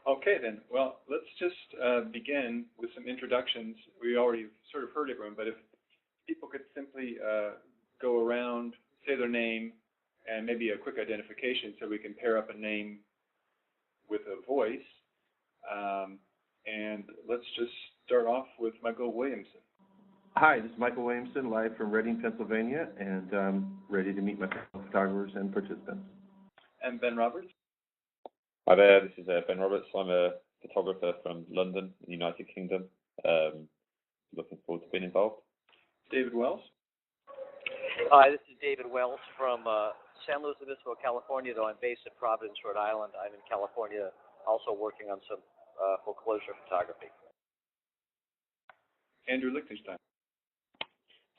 Okay, then. Well, let's just begin with some introductions. We already sort of heard everyone, but if people could simply go around, say their name, and maybe a quick identification so we can pair up a name with a voice. And let's just start off with Michael Williamson. Hi, this is Michael Williamson, live from Reading, Pennsylvania, and I'm ready to meet my fellow photographers and participants. And Ben Roberts. Hi there, this is Ben Roberts. I'm a photographer from London, the United Kingdom. Looking forward to being involved. David Wells. Hi, this is David Wells from San Luis Obispo, California, though I'm based in Providence, Rhode Island. I'm in California also working on some foreclosure photography. Andrew Lichtenstein.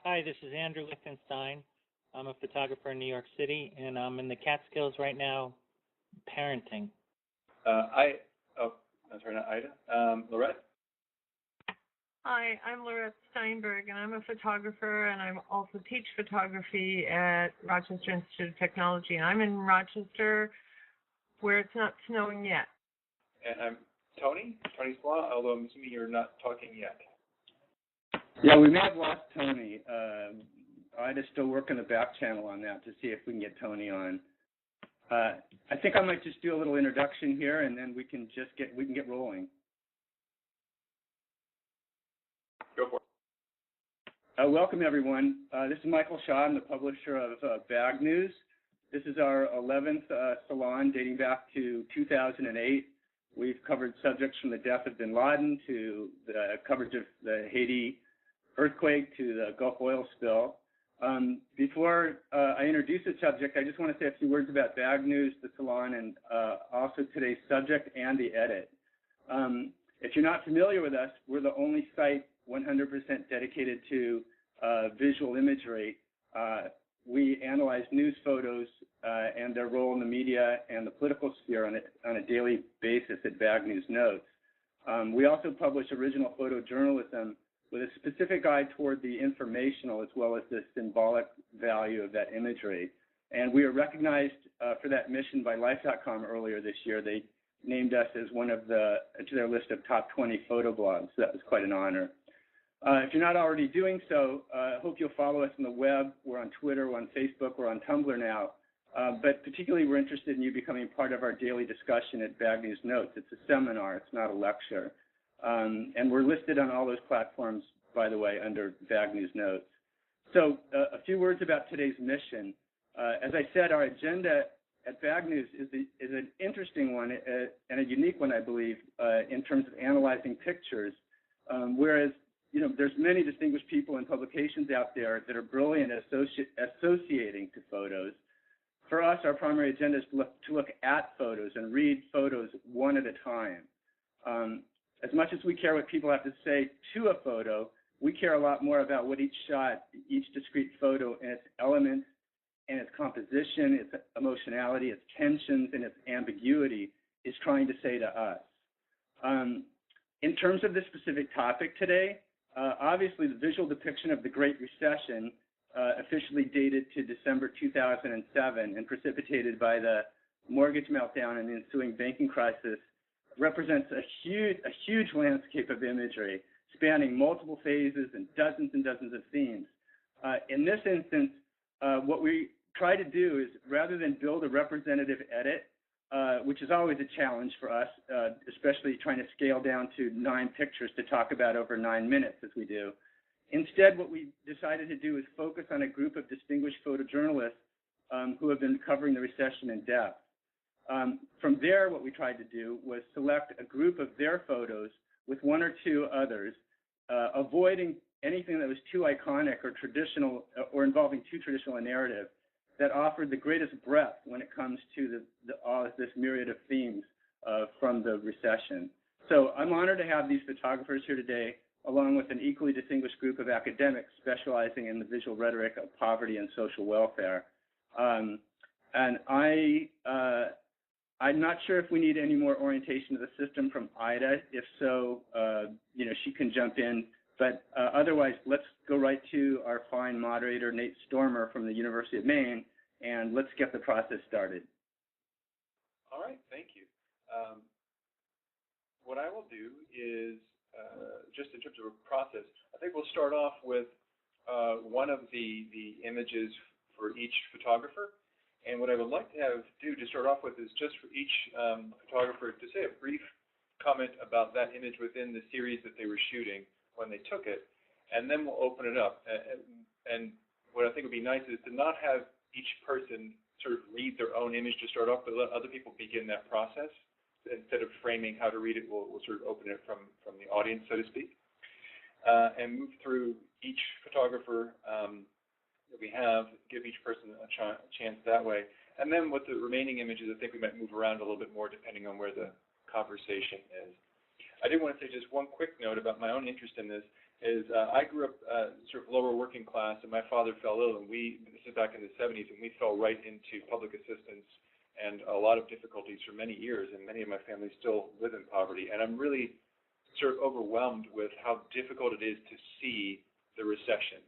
Hi, this is Andrew Lichtenstein. I'm a photographer in New York City, and I'm in the Catskills right now parenting. Not Ida. Lorette? Hi, I'm Lorette Steinberg, and I'm a photographer, and I also teach photography at Rochester Institute of Technology. And I'm in Rochester, where it's not snowing yet. And I'm Tony Splaw, although I'm assuming you're not talking yet. Yeah, we may have lost Tony. Ida's still working the back channel on that to see if we can get Tony on. I think I might just do a little introduction here, and then we can get rolling. Go for it. Welcome, everyone. This is Michael Shaw. I'm the publisher of BagNews. This is our 11th salon dating back to 2008. We've covered subjects from the death of bin Laden to the coverage of the Haiti earthquake to the Gulf oil spill. Before I introduce the subject, I just want to say a few words about BagNews, the salon, and also today's subject and the edit. If you're not familiar with us, we're the only site 100% dedicated to visual imagery. We analyze news photos and their role in the media and the political sphere on a daily basis at BagNews Notes. We also publish original photojournalism with a specific eye toward the informational as well as the symbolic value of that imagery. And we were recognized for that mission by Life.com earlier this year. They named us as one of to their list of top 20 photo blogs. So that was quite an honor. If you're not already doing so, I hope you'll follow us on the web. We're on Twitter, we're on Facebook, we're on Tumblr now. But particularly, we're interested in you becoming part of our daily discussion at BagNews Notes. It's a seminar, it's not a lecture. And we're listed on all those platforms, by the way, under BagNews Notes. So a few words about today's mission. As I said, our agenda at BagNews is an interesting one and a unique one, I believe, in terms of analyzing pictures. Whereas, there's many distinguished people and publications out there that are brilliant at associating to photos. For us, our primary agenda is to look at photos and read photos one at a time. As much as we care what people have to say to a photo, we care a lot more about what each shot, each discrete photo and its elements and its composition, its emotionality, its tensions, and its ambiguity is trying to say to us. In terms of this specific topic today, obviously the visual depiction of the Great Recession, officially dated to December 2007 and precipitated by the mortgage meltdown and the ensuing banking crisis, represents a huge landscape of imagery spanning multiple phases and dozens of themes. In this instance, what we try to do is, rather than build a representative edit, which is always a challenge for us, especially trying to scale down to 9 pictures to talk about over 9 minutes as we do. Instead, what we decided to do is focus on a group of distinguished photojournalists who have been covering the recession in depth. From there, what we tried to do was select a group of their photos with 1 or 2 others, avoiding anything that was too iconic or traditional or involving too traditional a narrative that offered the greatest breadth when it comes to this myriad of themes from the recession. So I'm honored to have these photographers here today, along with an equally distinguished group of academics specializing in the visual rhetoric of poverty and social welfare. And I'm not sure if we need any more orientation of the system from Ida. If so, she can jump in. But otherwise, let's go right to our fine moderator, Nate Stormer from the University of Maine, and let's get the process started. All right, thank you. what I will do is, just in terms of a process, I think we'll start off with one of the images for each photographer. And what I would like to do to start off with is just for each photographer to say a brief comment about that image within the series that they were shooting when they took it, and then we'll open it up. And what I think would be nice is to not have each person sort of read their own image to start off, but let other people begin that process. Instead of framing how to read it, we'll sort of open it from the audience, so to speak, and move through each photographer that we have, give each person a chance that way. And then with the remaining images, I think we might move around a little bit more depending on where the conversation is. I did want to say just one quick note about my own interest in this is I grew up sort of lower working class, and my father fell ill, and this is back in the 70s, and we fell right into public assistance and a lot of difficulties for many years, and many of my family still live in poverty. And I'm really sort of overwhelmed with how difficult it is to see the recession.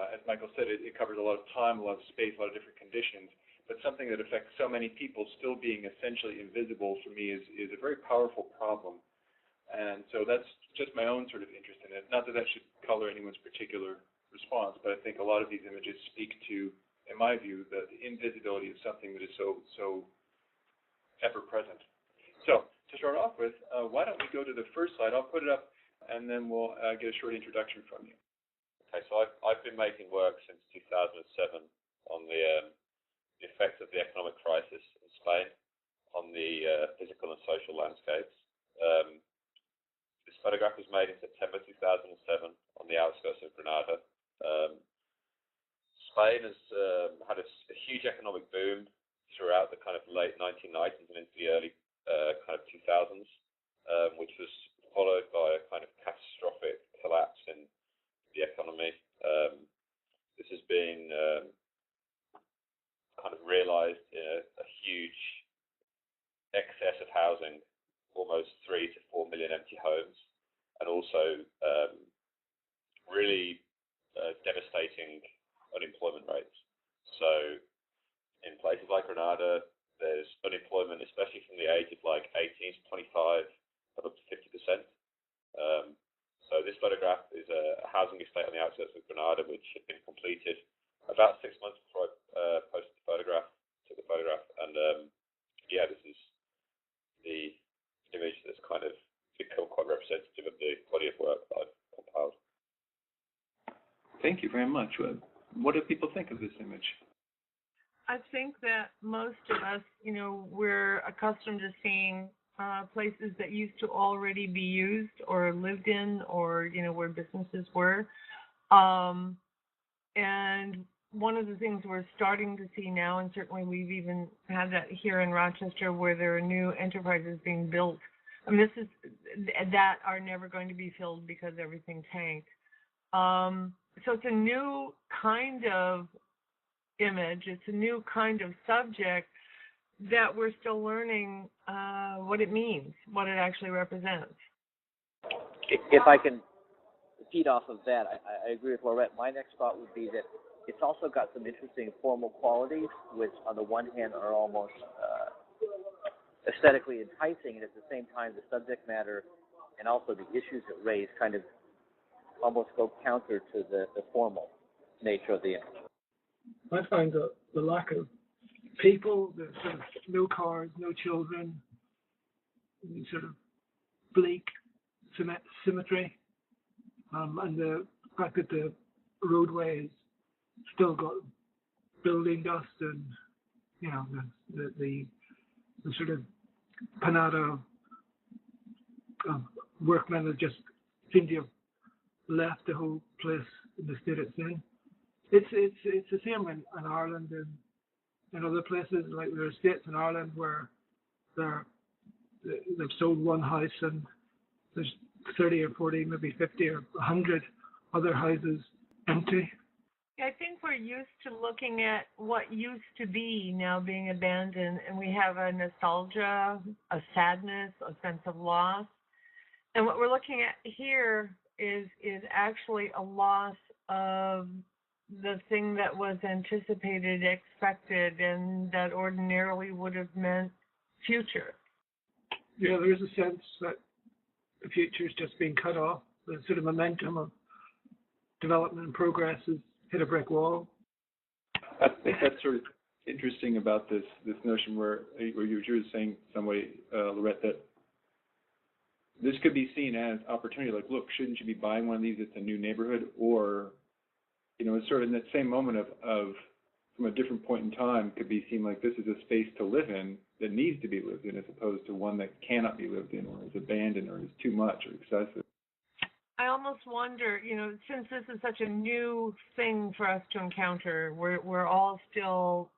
As Michael said, it covers a lot of time, a lot of space, a lot of different conditions, but something that affects so many people still being essentially invisible for me is a very powerful problem. And so that's just my own sort of interest in it. Not that that should color anyone's particular response, but I think a lot of these images speak to, in my view, the invisibility of something that is so ever-present. So to start off with, why don't we go to the first slide? I'll put it up, and then we'll get a short introduction from you. Okay, so I've been making work since 2007 on the effects of the economic crisis in Spain on the physical and social landscapes. This photograph was made in September 2007 on the outskirts of Granada. Spain has had a huge economic boom throughout the kind of late 1990s and into the early kind of 2000s, which was followed by a kind of catastrophic collapse in the economy. This has been kind of realized in a huge excess of housing, almost 3 to 4 million empty homes, and also really devastating unemployment rates. So in places like Granada, there's unemployment, especially from the age of like 18 to 25, of up to 50%. So this photograph is a housing estate on the outskirts of Granada, which had been completed about 6 months before I took the photograph, and yeah, this is the image that's kind of become quite representative of the body of work that I've compiled. Thank you very much. What do people think of this image? I think that most of us, we're accustomed to seeing places that used to already be used or lived in, or, where businesses were. And one of the things we're starting to see now, and certainly we've even had that here in Rochester, where there are new enterprises being built. I mean, that are never going to be filled because everything tanked. So it's a new kind of image. It's a new kind of subject that we're still learning what it means, what it actually represents. If I can feed off of that, I agree with Laurette. My next thought would be that it's also got some interesting formal qualities, which on the one hand are almost aesthetically enticing, and at the same time the subject matter and also the issues it raised kind of almost go counter to the formal nature of the image. I find the lack of people, the sort of no cars, no children, sort of bleak symmetry, and the fact that the roadway has still got building dust and, the sort of panada of workmen that just seem to have left the whole place in the state it's in. It's the same in Ireland and in other places. Like there are states in Ireland where they've sold one house and there's 30 or 40, maybe 50 or 100 other houses empty. I think we're used to looking at what used to be now being abandoned, and we have a nostalgia, a sadness, a sense of loss. And what we're looking at here is actually a loss of the thing that was anticipated, expected, and that ordinarily would have meant future. Yeah, there is a sense that the future's just been cut off. The sort of momentum of development and progress has hit a brick wall. I think that's sort of interesting about this notion where you were saying, somebody, Lorette, that this could be seen as opportunity. Like, look, shouldn't you be buying one of these? It's a new neighborhood. Or, it's sort of in that same moment of from a different point in time, could be seen like this is a space to live in that needs to be lived in, as opposed to one that cannot be lived in, or is abandoned, or is too much, or excessive. I almost wonder, since this is such a new thing for us to encounter, we're all still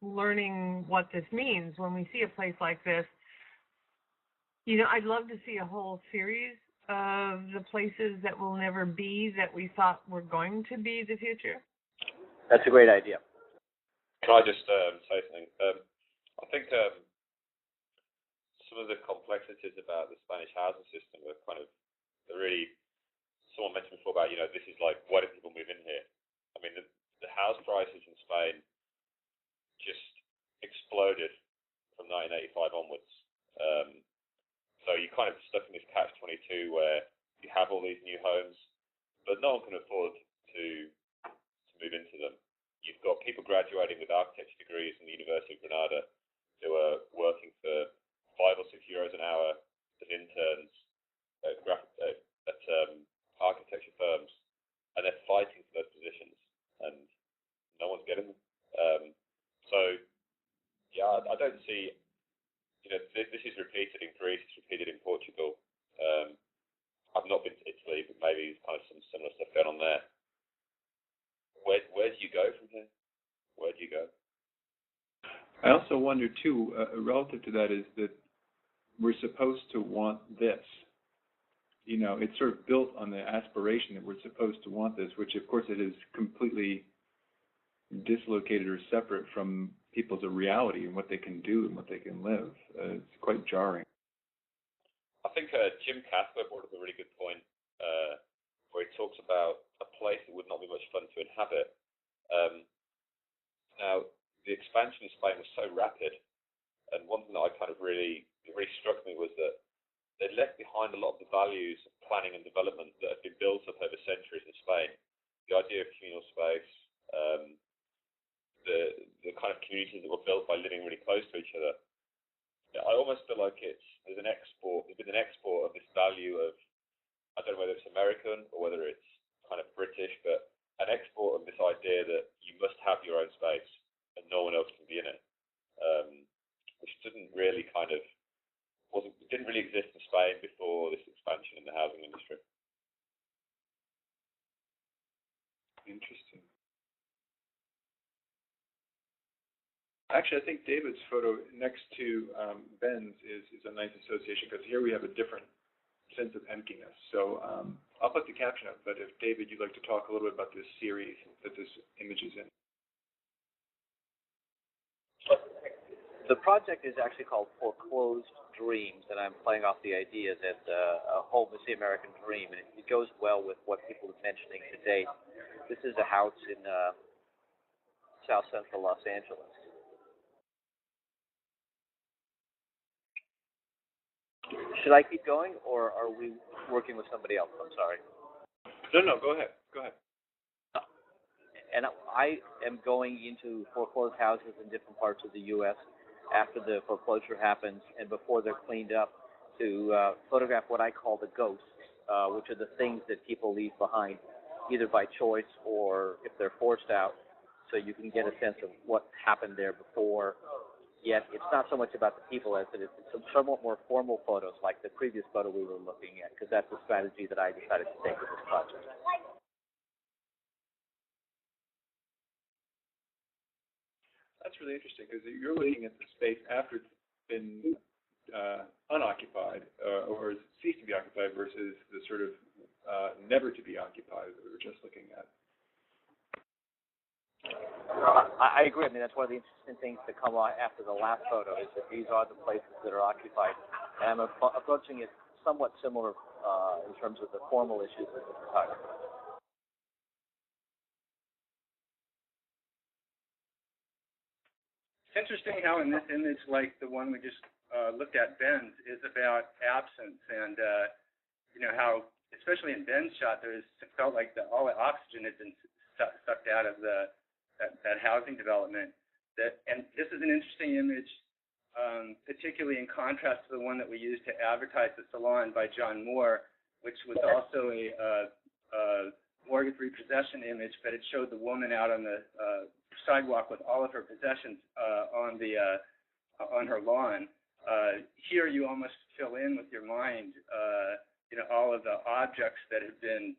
learning what this means. When we see a place like this, I'd love to see a whole series of the places that will never be that we thought were going to be the future. That's a great idea. Can I just say something? I think some of the complexities about the Spanish housing system are they're really, someone mentioned before about, this is like, why do people move in here? I mean, the house prices in Spain just exploded from 1985 onwards. So you're kind of stuck in this catch-22 where you have all these new homes, but no one can afford to move into them. You've got people graduating with architecture degrees from the University of Granada who are working for €5 or €6 an hour as interns at architecture firms, and they're fighting for those positions, and no one's getting them. I don't see, this is repeated in Greece, it's repeated in Portugal. I've not been to Italy, but maybe there's kind of some similar stuff going on there. Where do you go from here? Where do you go? I also wonder, too, relative to that, is that we're supposed to want this. It's sort of built on the aspiration that we're supposed to want this, which, of course, it is completely dislocated or separate from people's reality and what they can do and what they can live. It's quite jarring. I think Jim Cathcart brought up a really good point where he talks about a place that would not be much fun to inhabit. Now, the expansion in Spain was so rapid, and one thing that really struck me was that they left behind a lot of the values of planning and development that had been built up over centuries in Spain. The idea of communal space, the kind of communities that were built by living really close to each other. I almost feel like there's been an export of this value of, I don't know whether it's American or whether it's kind of British, but an export of this idea that you must have your own space and no one else can be in it, which didn't really exist in Spain before this expansion in the housing industry. Interesting. Actually, I think David's photo next to Ben's is a nice association, because here we have a different sense of emptiness. So I'll put the caption up, but if, David, you'd like to talk a little bit about this series that this image is in. The project is actually called Foreclosed Dreams, and I'm playing off the idea that a home is the American dream, and it goes well with what people are mentioning today. This is a house in South Central Los Angeles. Should I keep going, or are we working with somebody else? I'm sorry. No, go ahead. And I am going into foreclosed houses in different parts of the U.S. after the foreclosure happens and before they're cleaned up to photograph what I call the ghosts, which are the things that people leave behind, either by choice or if they're forced out, so you can get a sense of what happened there before. Yet it's not so much about the people as it is some somewhat more formal photos, like the previous photo we were looking at, because that's the strategy that I decided to take with this project. That's really interesting, because you're looking at the space after it's been unoccupied or ceased to be occupied versus the sort of never to be occupied that we were just looking at. I agree. I mean, that's one of the interesting things to come after the last photo is that these are the places that are occupied. And I'm approaching it somewhat similar in terms of the formal issues of the photography. It's interesting how in this image, like the one we just looked at, Ben's, is about absence and how, especially in Ben's shot, it felt like all the oxygen had been sucked out of that housing development. And this is an interesting image, particularly in contrast to the one that we used to advertise the salon by John Moore, which was also a mortgage repossession image, but it showed the woman out on the sidewalk with all of her possessions on her lawn. Here you almost fill in with your mind, all of the objects that have been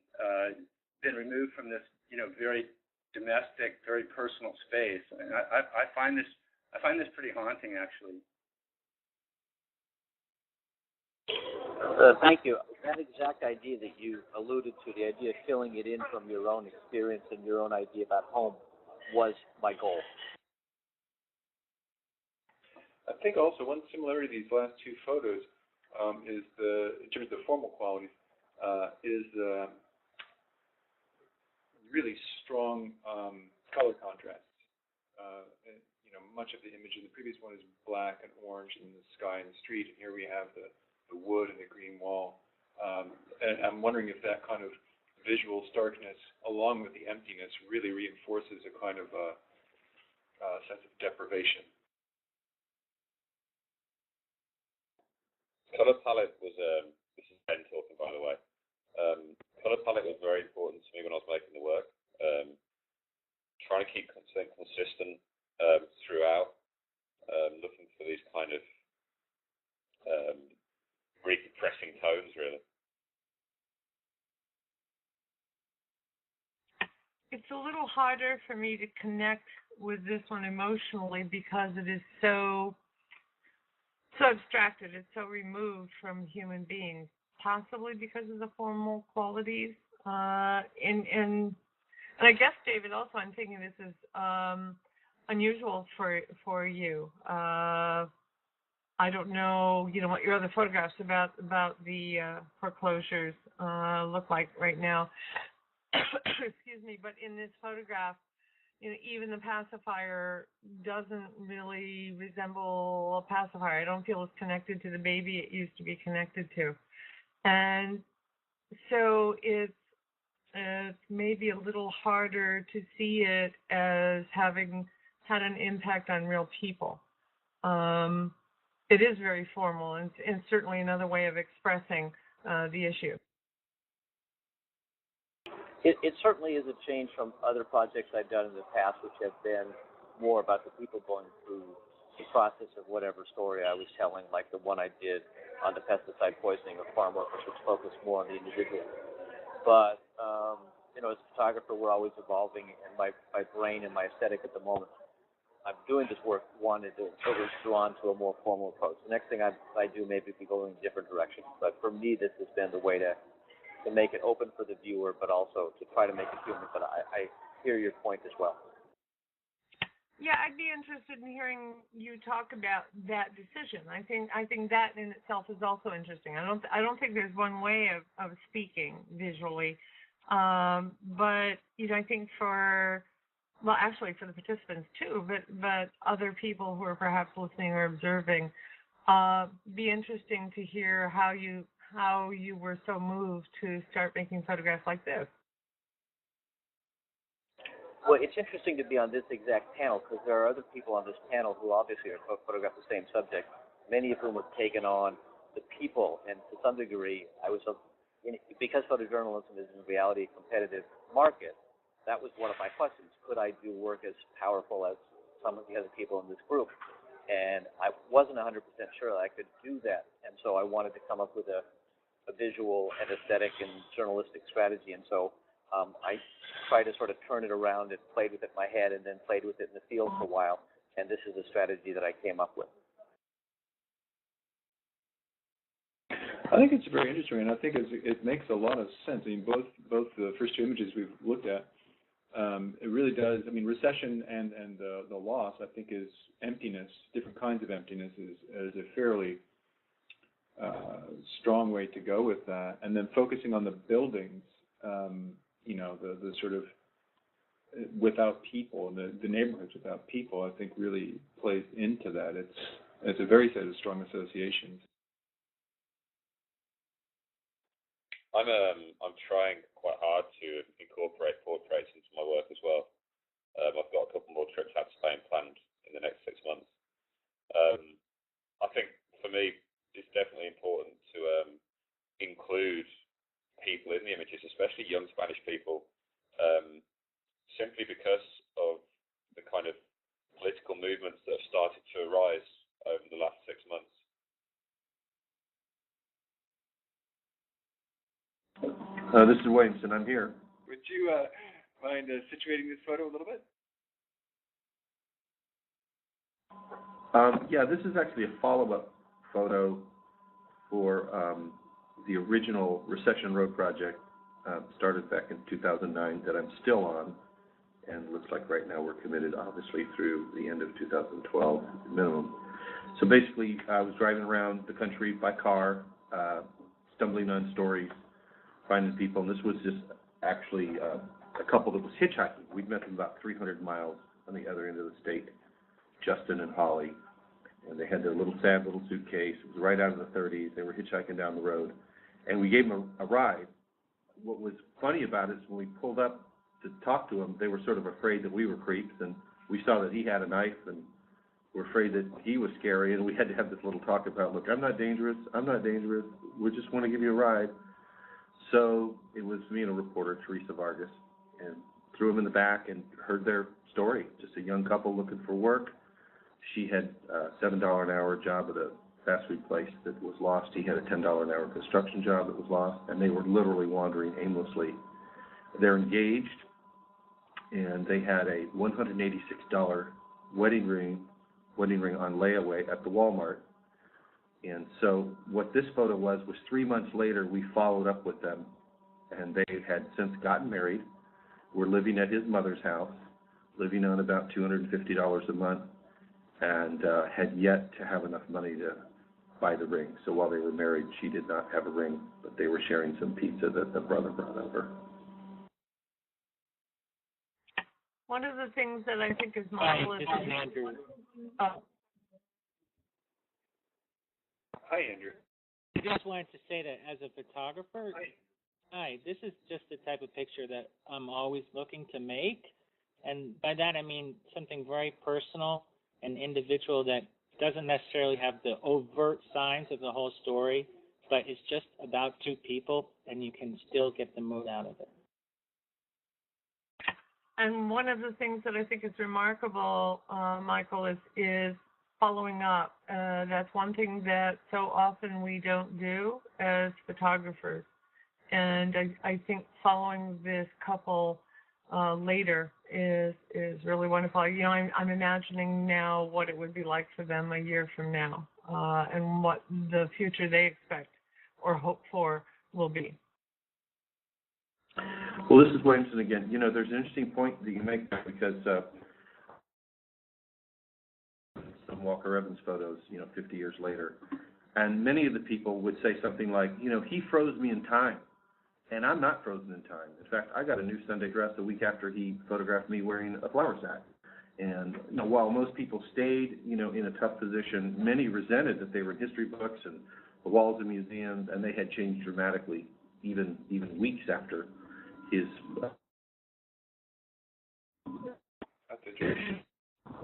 removed from this, very domestic, very personal space. And I find this pretty haunting, actually. Thank you. That exact idea that you alluded to, the idea of filling it in from your own experience and your own idea about home, was my goal. I think also one similarity to these last two photos is in terms of the formal qualities, is really strong color contrasts. And, much of the image in the previous one is black and orange in the sky and the street, and here we have the wood and the green wall. And I'm wondering if that kind of visual starkness, along with the emptiness, really reinforces a kind of sense of deprivation. Color palette was, this is Ben talking, by the way. Color palette was very important to me when I was making the work. Trying to keep consistent throughout, looking for these kind of really depressing tones, really. It's a little harder for me to connect with this one emotionally because it is so abstracted. It's so removed from human beings, possibly because of the formal qualities. And I guess, David, also I'm thinking this is unusual for you. I don't know, what your other photographs about the foreclosures look like right now. Excuse me, but in this photograph, even the pacifier doesn't really resemble a pacifier. I don't feel it's connected to the baby it used to be connected to. And so it's maybe a little harder to see it as having had an impact on real people. It is very formal and certainly another way of expressing the issue. It certainly is a change from other projects I've done in the past, which have been more about the people going through the process of whatever story I was telling, like the one I did on the pesticide poisoning of farm workers, which focused more on the individual. But, as a photographer, we're always evolving, and my brain and my aesthetic at the moment, I'm doing this work, wanted to sort of drawn to a more formal approach. The next thing I do maybe be going in a different direction. But for me, this has been the way to make it open for the viewer, but also to try to make it human. But I hear your point as well. Yeah, I'd be interested in hearing you talk about that decision. I think that in itself is also interesting. I don't think there's one way of speaking visually, but I think for the participants too, but other people who are perhaps listening or observing, be interesting to hear how you were so moved to start making photographs like this. Well, it's interesting to be on this exact panel because there are other people on this panel who obviously are photograph the same subject, many of whom have taken on the people, and to some degree, because photojournalism is in reality a competitive market, that was one of my questions. Could I do work as powerful as some of the other people in this group? And I wasn't 100% sure that I could do that, and so I wanted to come up with a visual and aesthetic and journalistic strategy, and so I tried to sort of turn it around and played with it in my head and then played with it in the field for a while, and this is a strategy that I came up with. I think it's very interesting, and I think it makes a lot of sense. I mean, both the first two images we've looked at, it really does. I mean, recession and the loss, I think, is emptiness. Different kinds of emptiness is a fairly strong way to go with that. And then focusing on the buildings, the sort of without people, the neighborhoods without people, I think really plays into that. It's a very set of strong associations. I'm trying quite hard to incorporate portraits into my work as well. I've got a couple more trips out to Spain planned in the next 6 months. I think for me, it's definitely important to include people in the images, especially young Spanish people, simply because of the kind of political movements that have started to arise over the last 6 months. This is Williamson. I'm here. Would you mind situating this photo a little bit? Yeah, this is actually a follow-up photo for the original Recession Road project, started back in 2009, that I'm still on, and looks like right now we're committed, obviously, through the end of 2012 minimum. So basically, I was driving around the country by car, stumbling on stories, finding people, and this was just actually a couple that was hitchhiking. We'd met them about 300 miles on the other end of the state, Justin and Holly, and they had their little sad little suitcase. It was right out of the 30s. They were hitchhiking down the road, and we gave them a ride. What was funny about it is when we pulled up to talk to them, they were sort of afraid that we were creeps, and we saw that he had a knife, and we're afraid that he was scary, and we had to have this little talk about, look, I'm not dangerous, we just want to give you a ride. So it was me and a reporter, Teresa Vargas, and threw them in the back and heard their story. Just a young couple looking for work. She had a $7 an hour job at a fast food place that was lost. He had a $10 an hour construction job that was lost, and they were literally wandering aimlessly. They're engaged, and they had a $186 wedding ring on layaway at the Walmart. And so what this photo was 3 months later, we followed up with them, and they had since gotten married, were living at his mother's house, living on about $250 a month, and had yet to have enough money to buy the ring. So while they were married, she did not have a ring, but they were sharing some pizza that the brother brought over. One of the things that I think is Hi, marvelous this is Andrew. Hi, Andrew. I just wanted to say that as a photographer, hi, this is just the type of picture that I'm always looking to make. And by that, I mean something very personal and individual that doesn't necessarily have the overt signs of the whole story, but it's just about two people, and you can still get the mood out of it. And one of the things that I think is remarkable, Michael, is following up. That's one thing that so often we don't do as photographers. And I think following this couple later is really wonderful. You know, I'm imagining now what it would be like for them a year from now, and what the future they expect or hope for will be. Well, this is Williamson again. You know, there's an interesting point that you make, because some Walker Evans photos, 50 years later, and many of the people would say something like, he froze me in time. And I'm not frozen in time. In fact, I got a new Sunday dress a week after he photographed me wearing a flour sack. And while most people stayed, in a tough position, many resented that they were in history books and the walls of museums, and they had changed dramatically, even weeks after his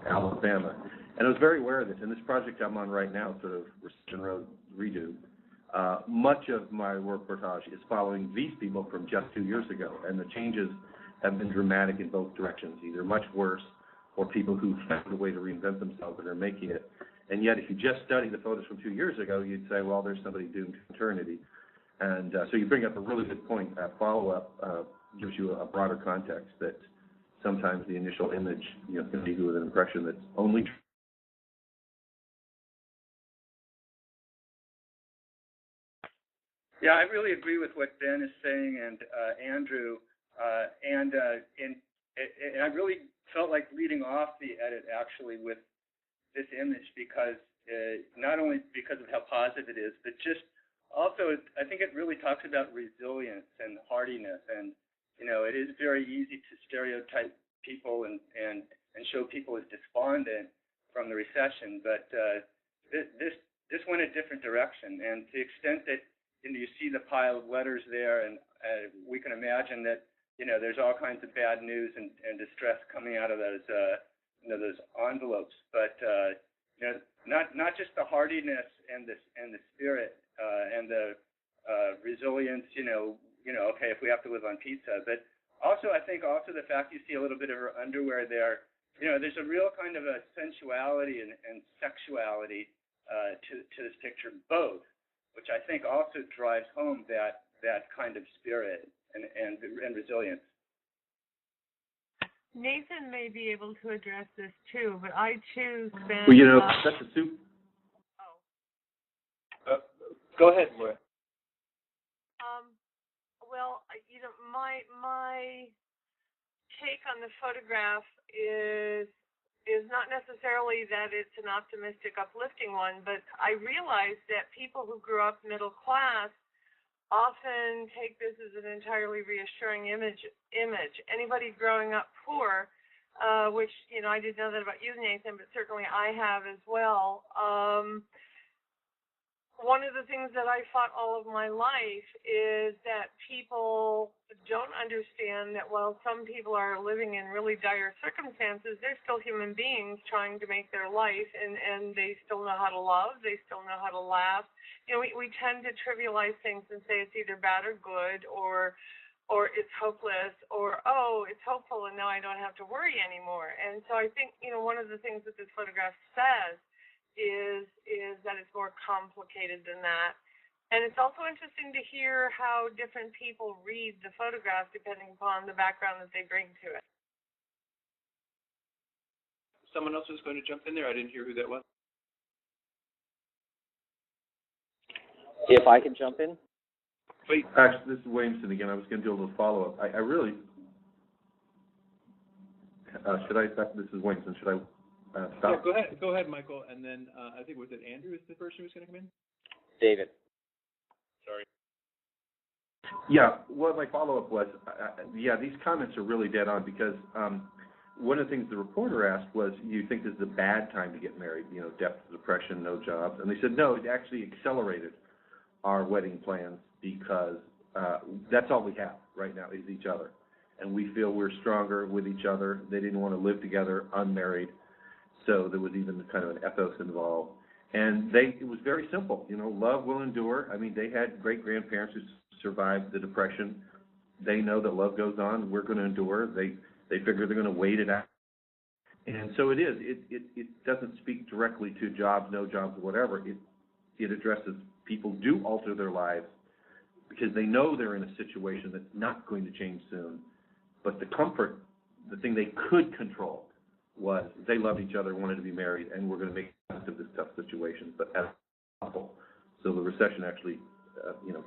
Alabama. And I was very aware of this. And this project I'm on right now, sort of Recession Road redo, much of my work reportage is following these people from just 2 years ago, and the changes have been dramatic in both directions, either much worse or people who found a way to reinvent themselves and are making it. And yet, if you just study the photos from 2 years ago, you'd say, well, there's somebody doomed to eternity. And so you bring up a really good point. Follow-up gives you a broader context that sometimes the initial image can leave you with an impression that's only true. Yeah, I really agree with what Ben is saying and Andrew, and I really felt like leading off the edit actually with this image, because not only because of how positive it is, but just also I think it really talks about resilience and hardiness, and it is very easy to stereotype people and show people as despondent from the recession, but this went a different direction, and to the extent that you see the pile of letters there, and we can imagine that, there's all kinds of bad news and distress coming out of those, those envelopes. But, not just the hardiness and the spirit and the resilience, okay, if we have to live on pizza, but also, I think also the fact you see a little bit of her underwear there, there's a real kind of a sensuality and sexuality to this picture, both, which I think also drives home that kind of spirit and resilience. Nathan may be able to address this too, but I too spent. Well, that's a soup. Go ahead, Laura. Well, my take on the photograph is not necessarily that it's an optimistic, uplifting one, but I realize that people who grew up middle class often take this as an entirely reassuring image. Anybody growing up poor, which, I didn't know that about you, Nathan, but certainly I have as well. One of the things that I fought all of my life is that people don't understand that while some people are living in really dire circumstances, they're still human beings trying to make their life, and they still know how to love, they still know how to laugh. We tend to trivialize things and say it's either bad or good, or it's hopeless, or, oh, it's hopeful and now I don't have to worry anymore. And so I think, one of the things that this photograph says is that it's more complicated than that. And it's also interesting to hear how different people read the photograph depending upon the background that they bring to it. Someone else was going to jump in there. I didn't hear who that was. If I can jump in? Please. Actually, this is Williamson again. I was going to do a little follow-up. I really... this is Williamson. Should I stop? Yeah, go ahead, Michael. And then I think, was it Andrew is the person who's going to come in? David. Sorry. Yeah, what my follow-up was, these comments are really dead on because one of the things the reporter asked was, you think this is a bad time to get married, depth of depression, no jobs. And they said, no, it actually accelerated our wedding plans because that's all we have right now is each other. And we feel we're stronger with each other. They didn't want to live together unmarried. So there was even kind of an ethos involved. And it was very simple. Love will endure. I mean, they had great-grandparents who survived the Depression. They know that love goes on. We're going to endure. They figure they're going to wait it out. And so it is. It doesn't speak directly to jobs, no jobs, whatever. It addresses people do alter their lives because they know they're in a situation that's not going to change soon. But the comfort, the thing they could control, was they loved each other, wanted to be married, and we're going to make the best of this tough situation, but as a couple. So the recession actually,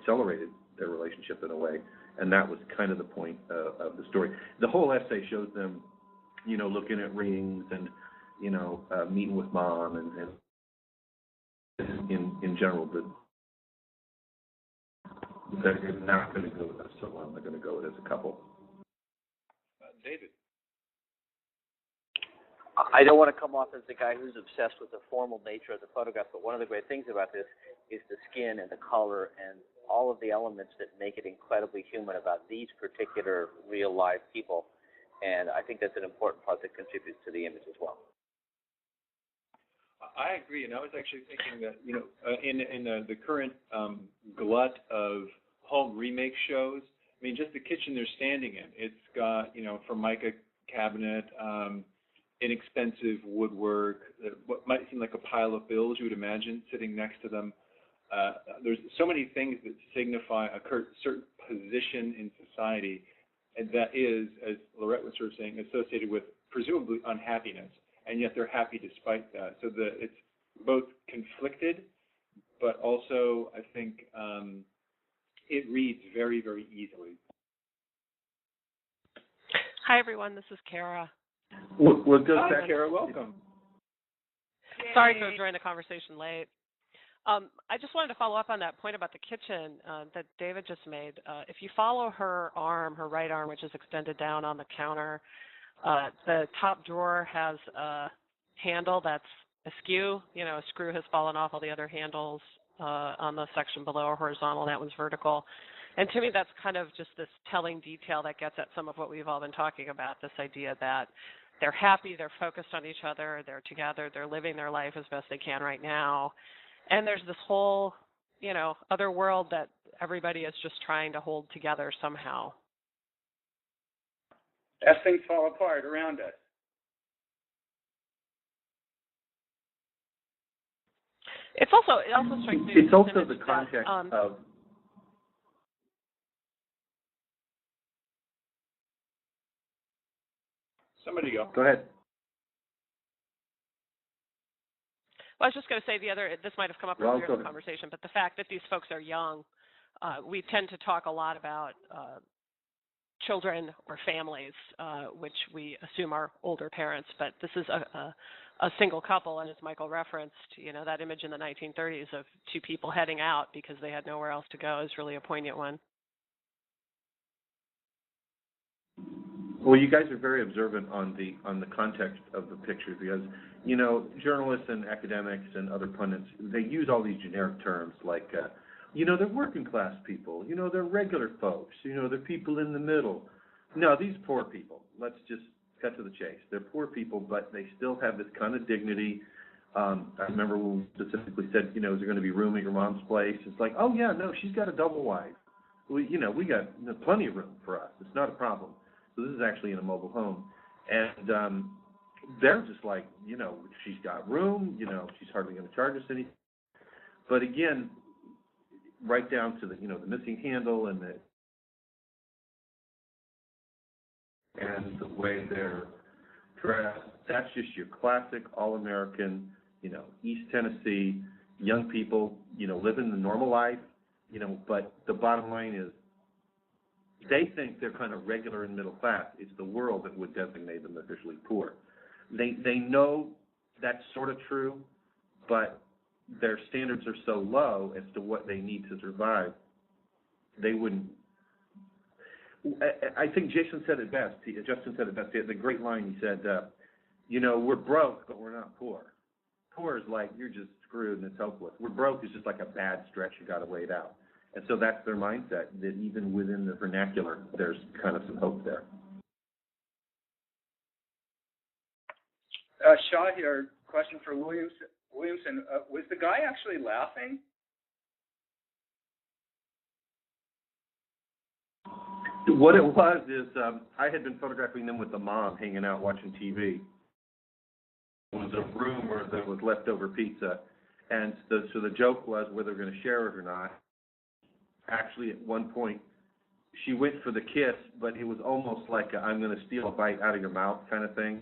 accelerated their relationship in a way, and that was kind of the point of the story. The whole essay shows them, looking at rings and, meeting with mom, and in general, they're not going to go with us so long. They're going to go with it as a couple. David. I don't want to come off as the guy who's obsessed with the formal nature of the photograph, but one of the great things about this is the skin and the color and all of the elements that make it incredibly human about these particular real live people. And I think that's an important part that contributes to the image as well. I agree, and I was actually thinking that, in the current glut of home remake shows, I mean, just the kitchen they're standing in, it's got, Formica cabinet, inexpensive woodwork, what might seem like a pile of bills you would imagine sitting next to them. There's so many things that signify a certain position in society, and that is, as Lorette was sort of saying, associated with presumably unhappiness, and yet they're happy despite that. So it's both conflicted, but also I think it reads very, very easily. Hi, everyone. This is Kara. Hi, Kara. Welcome. Sorry for joining the conversation late. I just wanted to follow up on that point about the kitchen that David just made. If you follow her right arm, which is extended down on the counter, the top drawer has a handle that's askew. A screw has fallen off. All the other handles on the section below are horizontal, and that one's vertical. And to me, that's kind of just this telling detail that gets at some of what we've all been talking about, this idea that they're happy, they're focused on each other, they're together, they're living their life as best they can right now. And there's this whole, other world that everybody is just trying to hold together somehow. As things fall apart around us. It also strikes me. It's also the context of. Somebody go. Go ahead. Well, I was just going to say this might have come up earlier in the conversation, but the fact that these folks are young, we tend to talk a lot about children or families, which we assume are older parents, but this is a single couple, and as Michael referenced, that image in the 1930s of two people heading out because they had nowhere else to go is really a poignant one. Well, you guys are very observant on the context of the picture because, journalists and academics and other pundits, they use all these generic terms like, they're working class people, they're regular folks, they're people in the middle. No, these poor people, let's just cut to the chase. They're poor people, but they still have this kind of dignity. I remember when we specifically said, is there going to be room at your mom's place? It's like, oh, yeah, no, she's got a double wide. We got plenty of room for us. It's not a problem. So this is actually in a mobile home. And they're just like, she's got room, she's hardly going to charge us anything. But again, right down to the missing handle and the way they're dressed, that's just your classic all-American, East Tennessee, young people, living the normal life, but the bottom line is, they think they're kind of regular and middle class. It's the world that would designate them officially poor. They know that's sort of true, but their standards are so low as to what they need to survive, they wouldn't. I think Justin said it best. He had the great line. He said, we're broke, but we're not poor. Poor is like you're just screwed and it's hopeless. We're broke is just like a bad stretch. You got to wait out. And so that's their mindset, that even within the vernacular, there's kind of some hope there. Shaw here, question for Williamson. Was the guy actually laughing? What it was is I had been photographing them with the mom hanging out watching TV. It was a room where there was leftover pizza. And so the joke was whether they're going to share it or not. Actually, at one point, she went for the kiss, but it was almost like I'm going to steal a bite out of your mouth kind of thing.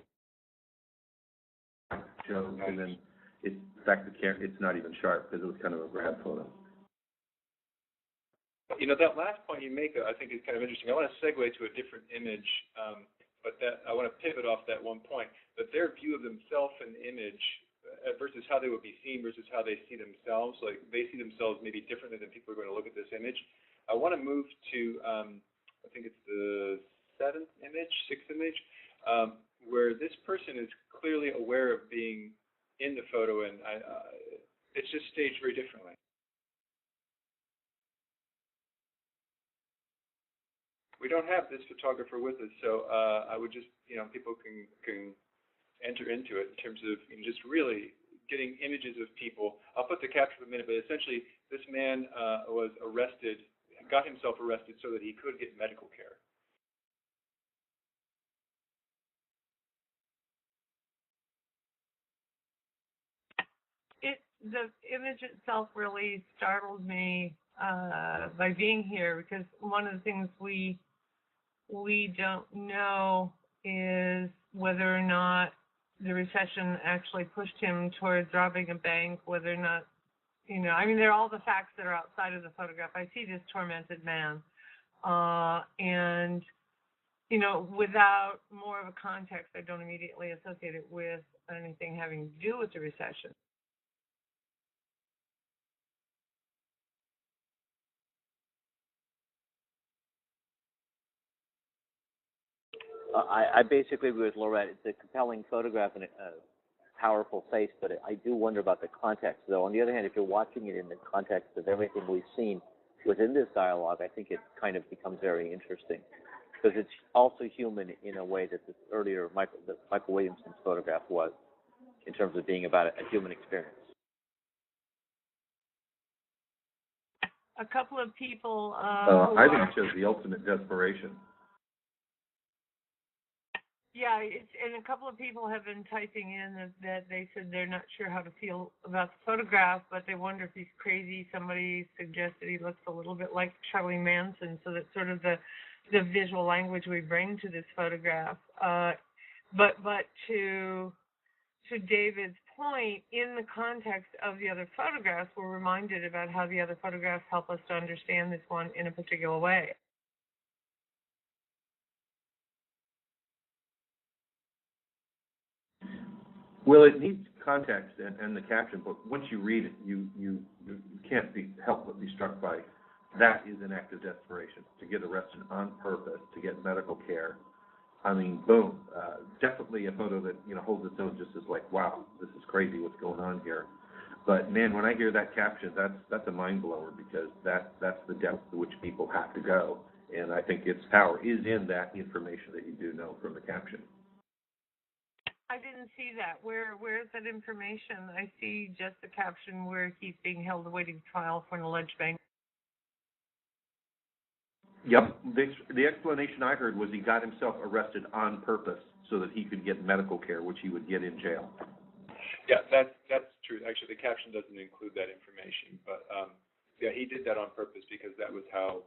Joke, and then in fact, it's not even sharp because it was kind of a grab photo. That last point you make, I think, is kind of interesting. I want to segue to a different image, but I want to pivot off that one point. But their view of themselves and image versus how they would be seen versus how they see themselves, like they see themselves maybe differently than people are going to look at this image. I want to move to, I think it's the sixth image, where this person is clearly aware of being in the photo, and it's just staged very differently. We don't have this photographer with us, so I would just, people can enter into it in terms of just really getting images of people. I'll put the capture in a minute, but essentially this man was arrested, got himself arrested so that he could get medical care. The image itself really startled me by being here because one of the things we don't know is whether or not the recession actually pushed him towards robbing a bank, whether or not, there are all the facts that are outside of the photograph. I see this tormented man. And, without more of a context, I don't immediately associate it with anything having to do with the recession. I basically agree with Laurette. It's a compelling photograph, and powerful face, but I do wonder about the context. Though, on the other hand, if you're watching it in the context of everything we've seen within this dialogue, I think it kind of becomes very interesting because it's also human in a way that this earlier Michael Williamson's photograph was, in terms of being about a human experience. A couple of people. I think it shows the ultimate desperation. Yeah, and a couple of people have been typing in that they said they're not sure how to feel about the photograph, but they wonder if he's crazy. Somebody suggested he looks a little bit like Charlie Manson, so that's sort of the visual language we bring to this photograph. But to David's point, in the context of the other photographs, we're reminded about how the other photographs help us to understand this one in a particular way. Well, it needs context and the caption, but once you read it, you can't help but be struck by that is an act of desperation, to get arrested on purpose, to get medical care. I mean, boom, definitely a photo that, holds its own, just as like, wow, this is crazy what's going on here. But man, when I hear that caption, that's a mind blower, because that's the depth to which people have to go. And I think its power is in that information that you do know from the caption. I didn't see that. Where is that information? I see just the caption where he's being held awaiting trial for an alleged bank. Yep. The explanation I heard was he got himself arrested on purpose so that he could get medical care, which he would get in jail. Yeah, that's true. Actually, the caption doesn't include that information, but yeah, he did that on purpose because that was how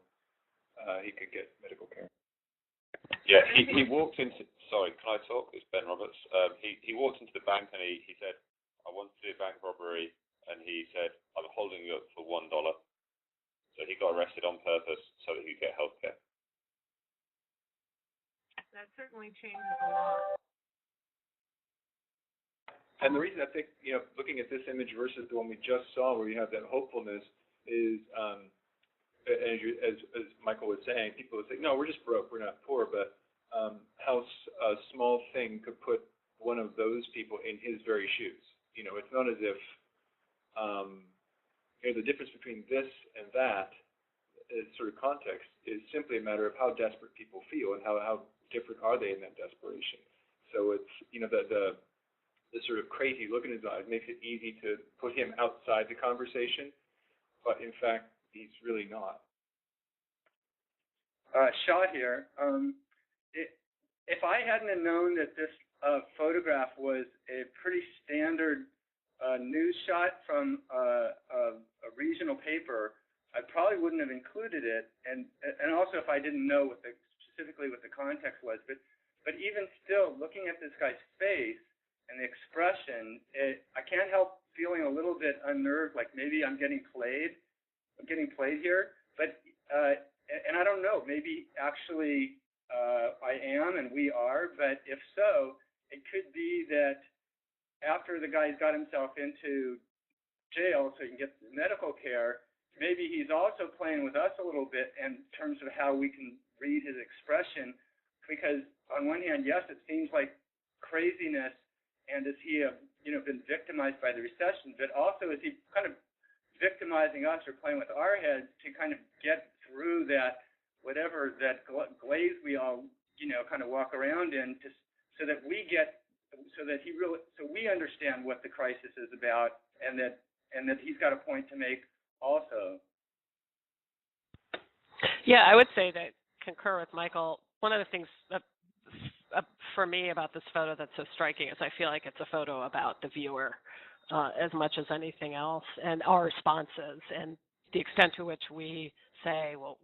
he could get medical care. Yeah, he walked into. Sorry, can I talk? It's Ben Roberts. He walked into the bank and he said, "I want to do a bank robbery," and he said, "I'm holding you up for $1." So he got arrested on purpose so that he could get health care. That certainly changes a lot. And the reason I think, looking at this image versus the one we just saw, where you have that hopefulness, is as Michael was saying, people would say, "No, we're just broke, we're not poor," but how a small thing could put one of those people in his very shoes. It's not as if the difference between this and that sort of context is simply a matter of how desperate people feel and how different are they in that desperation. So it's, the sort of crazy look in his eyes makes it easy to put him outside the conversation, but in fact, he's really not. Shaw here. If I hadn't have known that this photograph was a pretty standard news shot from a regional paper, I probably wouldn't have included it. And also if I didn't know specifically what the context was. But even still, looking at this guy's face and the expression, I can't help feeling a little bit unnerved, like maybe I'm getting played. I'm getting played here. But and I don't know, maybe actually I am and we are, but if so, it could be that after the guy's got himself into jail so he can get medical care, maybe he's also playing with us a little bit in terms of how we can read his expression, because on one hand, yes, it seems like craziness, and is he been victimized by the recession, but also is he kind of victimizing us or playing with our heads to kind of get through that whatever that glaze we all kind of walk around in, so that we understand what the crisis is about, and that he's got a point to make also. Yeah, I would say that concur with Michael. One of the things that, for me about this photo that's so striking is I feel like it's a photo about the viewer as much as anything else, and our responses and the extent to which we say, well,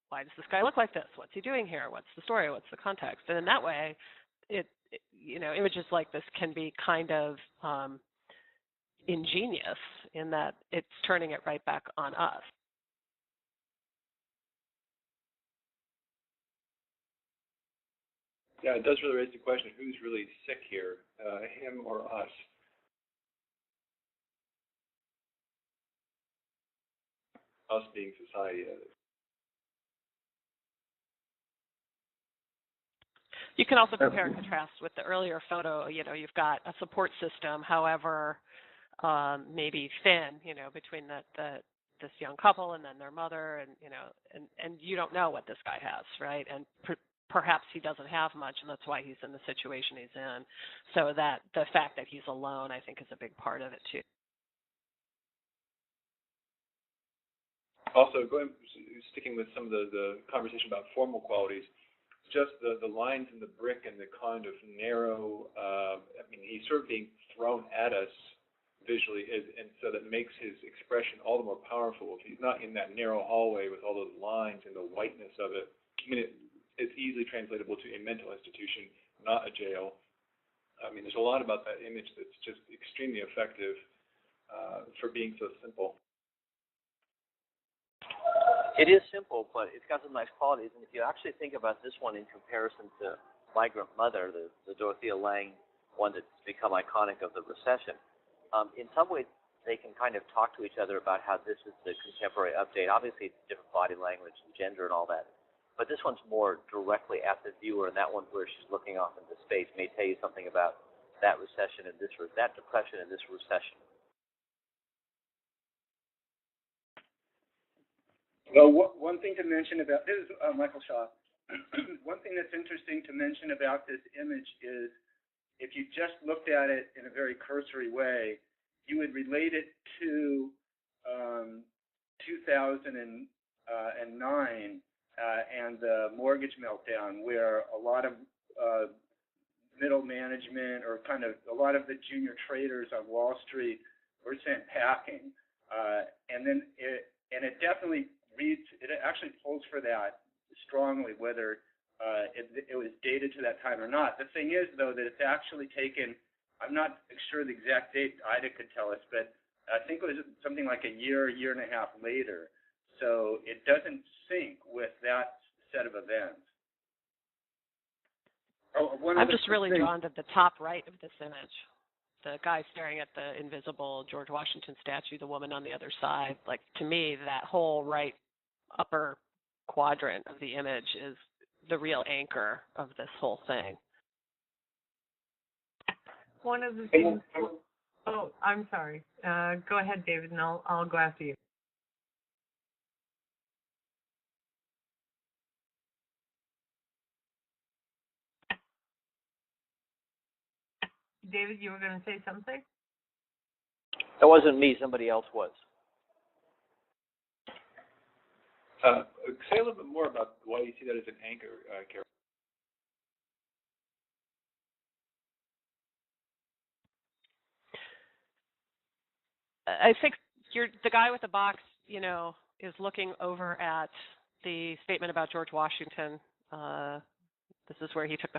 why does this guy look like this? What's he doing here? What's the story? What's the context? And in that way, images like this can be kind of ingenious in that it's turning it right back on us. Yeah, it does really raise the question, who's really sick here, him or us? Us being society. You can also compare and contrast with the earlier photo. You know, you've got a support system, however, maybe thin, you know, between this young couple and then their mother, and you know, and you don't know what this guy has, right? And perhaps he doesn't have much, and that's why he's in the situation he's in. So that the fact that he's alone, I think, is a big part of it too. Also, sticking with some of the conversation about formal qualities, just the lines in the brick and the kind of narrow, I mean, he's sort of being thrown at us visually, and so that makes his expression all the more powerful. If he's not in that narrow hallway with all those lines and the whiteness of it, I mean, it's easily translatable to a mental institution, not a jail. I mean, there's a lot about that image that's just extremely effective for being so simple. It is simple, but it's got some nice qualities. And if you actually think about this one in comparison to Migrant Mother, the Dorothea Lange one that's become iconic of the Recession, in some ways they can kind of talk to each other about how this is the contemporary update. Obviously, it's different body language and gender and all that. But this one's more directly at the viewer, and that one where she's looking off into space may tell you something about that recession and that depression and this recession. Well, one thing to mention about this is Michael Shaw. One thing that's interesting to mention about this image is if you just looked at it in a very cursory way, you would relate it to 2009 and the mortgage meltdown, where a lot of middle management or kind of a lot of the junior traders on Wall Street were sent packing, and it definitely reads. It actually pulls for that strongly, whether it was dated to that time or not. The thing is, though, that it's actually taken. I'm not sure the exact date. Ida could tell us, but I think it was something like a year and a half later. So it doesn't sync with that set of events. I'm just really drawn to the top right of this image. The guy staring at the invisible George Washington statue, the woman on the other side. Like, to me, that whole right upper quadrant of the image is the real anchor of this whole thing. One of the things. Oh, I'm sorry. Go ahead, David, and I'll go after you. David, you were going to say something? That wasn't me. Somebody else was. Say a little bit more about why you see that as an anchor, Carol. I think the guy with the box, you know, is looking over at the statement about George Washington. This is where he took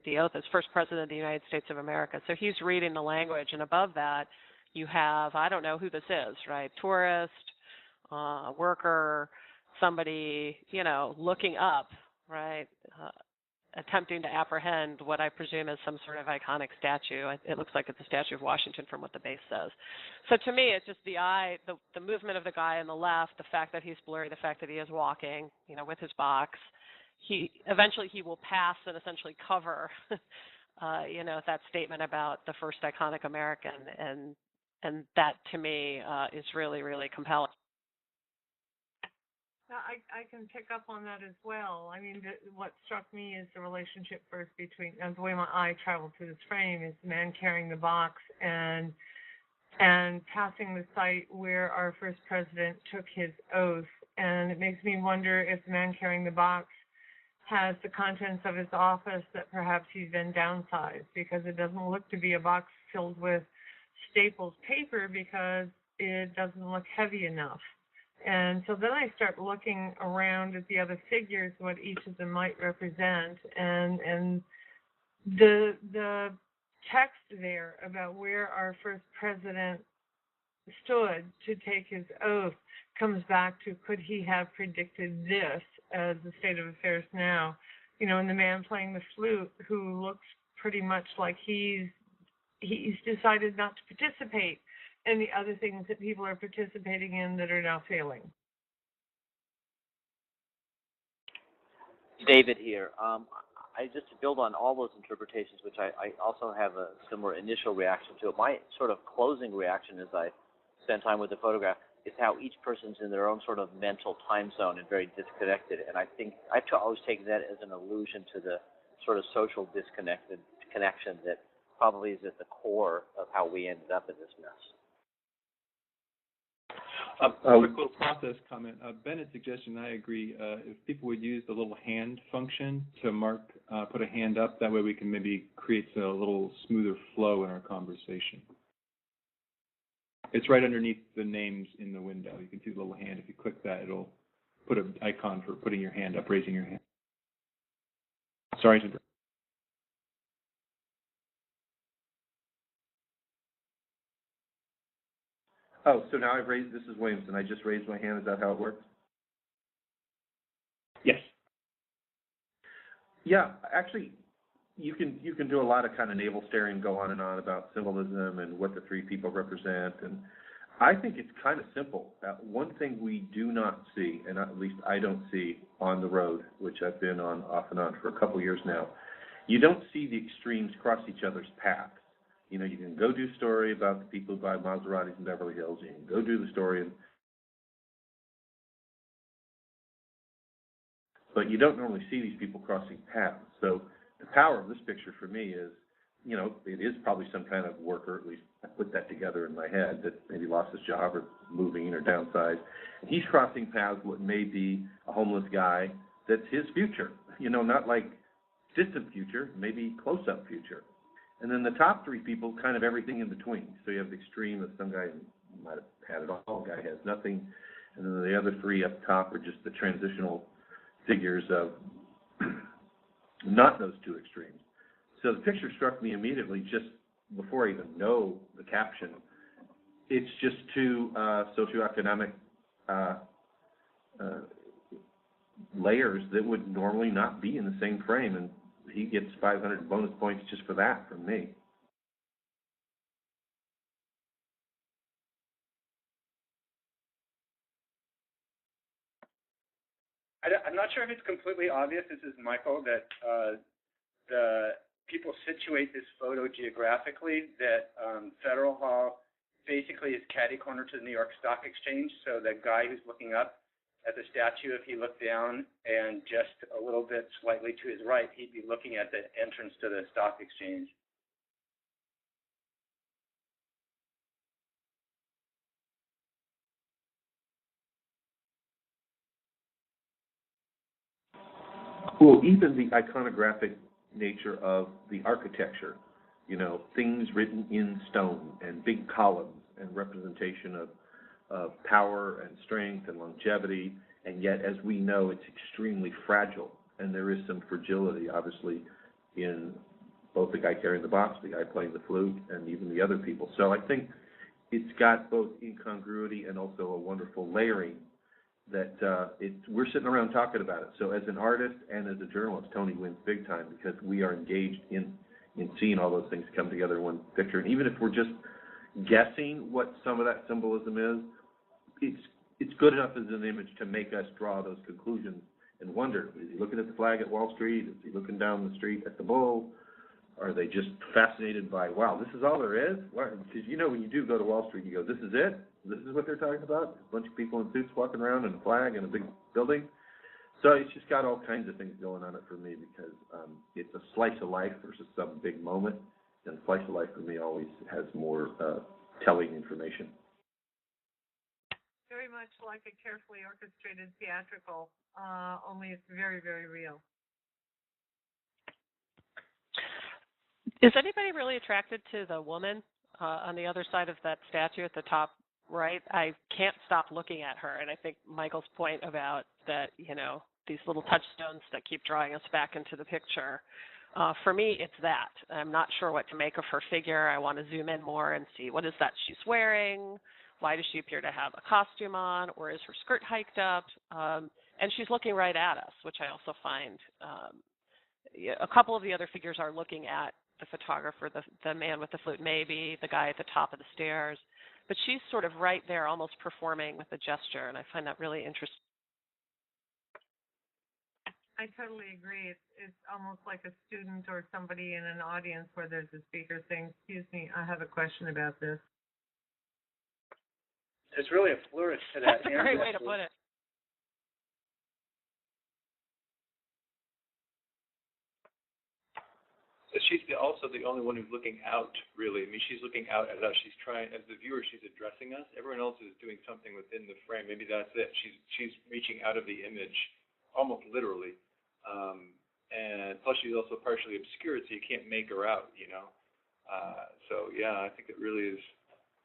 the oath as first president of the United States of America. So he's reading the language, and above that, you have, I don't know who this is, right? Tourist, worker, somebody, you know, looking up, right? Attempting to apprehend what I presume is some sort of iconic statue. It looks like it's a statue of Washington from what the base says. So to me, it's just the eye, the movement of the guy on the left, the fact that he's blurry, the fact that he is walking, you know, with his box. Eventually he will pass and essentially cover, you know, that statement about the first iconic American, and that to me is really, really compelling. I can pick up on that as well. I mean, what struck me is the relationship first between, and the way my eye traveled through this frame, is the man carrying the box and passing the site where our first president took his oath. And it makes me wonder if the man carrying the box has the contents of his office that perhaps he's been downsized, because it doesn't look to be a box filled with Staples paper, because it doesn't look heavy enough. And so then I start looking around at the other figures, what each of them might represent, and the text there about where our first president stood to take his oath comes back to, could he have predicted this as the state of affairs now? You know, and the man playing the flute, who looks pretty much like he's decided not to participate in the other things that people are participating in that are now failing. David here. I just to build on all those interpretations, which I also have a similar initial reaction to it. My sort of closing reaction as I spend time with the photograph is how each person's in their own sort of mental time zone and very disconnected. And I think I've always taken that as an allusion to the sort of social connection that probably is at the core of how we ended up in this mess. A quick little process comment. Bennett's suggestion, I agree. If people would use the little hand function to mark, put a hand up, that way we can maybe create a little smoother flow in our conversation. It's right underneath the names in the window. You can see the little hand. If you click that, it'll put an icon for putting your hand up, raising your hand. Sorry to interrupt. Oh, so now I've raised, this is Williamson, I just raised my hand, is that how it works? Yes. Yeah, actually, you can do a lot of kind of navel staring, go on and on about symbolism and what the three people represent, and I think it's kind of simple. One thing we do not see, and at least I don't see on the road, which I've been on off and on for a couple years now, you don't see the extremes cross each other's paths. You know, you can go do a story about the people who buy Maseratis in Beverly Hills. You can go do the story, but you don't normally see these people crossing paths. So the power of this picture for me is, you know, it is probably some kind of worker, at least I put that together in my head, that maybe lost his job or moving or downsized. And he's crossing paths with what may be a homeless guy that's his future, you know, not like distant future, maybe close-up future. And then the top three people, kind of everything in between. So you have the extreme of some guy who might have had it all, guy has nothing. And then the other three up top are just the transitional figures of not those two extremes. So the picture struck me immediately just before I even know the caption. It's just two socioeconomic layers that would normally not be in the same frame, and he gets 500 bonus points just for that from me. I'm not sure if it's completely obvious, this is Michael, that the people situate this photo geographically, that Federal Hall basically is catty-corner to the New York Stock Exchange, so the guy who's looking up at the statue, if he looked down and just a little bit slightly to his right, he'd be looking at the entrance to the stock exchange. Well, even the iconographic nature of the architecture, you know, things written in stone and big columns and representation of power and strength and longevity, and yet, as we know, it's extremely fragile, and there is some fragility, obviously, in both the guy carrying the box, the guy playing the flute, and even the other people. So I think it's got both incongruity and also a wonderful layering that we're sitting around talking about it. So as an artist and as a journalist, Tony wins big time because we are engaged in seeing all those things come together in one picture. And even if we're just guessing what some of that symbolism is, it's good enough as an image to make us draw those conclusions and wonder, is he looking at the flag at Wall Street? Is he looking down the street at the bull? Are they just fascinated by, wow, this is all there is? Because, you know, when you do go to Wall Street, you go, this is it? This is what they're talking about? A bunch of people in suits walking around and a flag and a big building? So it's just got all kinds of things going on it for me because it's a slice of life versus some big moment. And slice of life for me always has more telling information. Very much like a carefully orchestrated theatrical, only it's very, very real. Is anybody really attracted to the woman on the other side of that statue at the top right? I can't stop looking at her, and I think Michael's point about that, you know, these little touchstones that keep drawing us back into the picture. For me, it's that. I'm not sure what to make of her figure. I want to zoom in more and see what is that she's wearing. Why does she appear to have a costume on, or is her skirt hiked up? And she's looking right at us, which I also find a couple of the other figures are looking at the photographer, the man with the flute maybe, the guy at the top of the stairs. But she's sort of right there almost performing with a gesture, and I find that really interesting. I totally agree. It's almost like a student or somebody in an audience where there's a speaker saying, "Excuse me, I have a question about this." There's really a flourish to that. That's a great way to put it. She's also the only one who's looking out, really. I mean, she's looking out as us. She's trying, as the viewer, she's addressing us. Everyone else is doing something within the frame. Maybe that's it. She's reaching out of the image, almost literally. And plus, she's also partially obscured, so you can't make her out, you know. So yeah, I think it really is.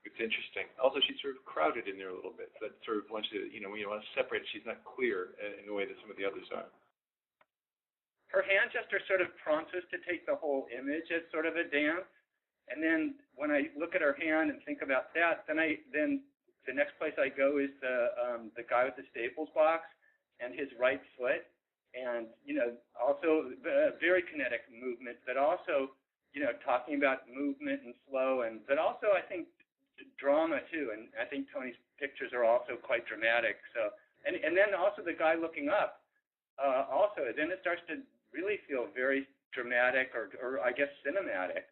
It's interesting. Also, she's sort of crowded in there a little bit. So that sort of once you, when you want to separate, she's not clear in the way that some of the others are. Her hand gesture sort of prompts us to take the whole image as sort of a dance. And then when I look at her hand and think about that, then the next place I go is the guy with the Staples box and his right foot. And, also very kinetic movement, but also, talking about movement and flow, but also I think drama too. And I think Tony's pictures are also quite dramatic. So, and then also the guy looking up, also, then it starts to really feel very dramatic or I guess cinematic.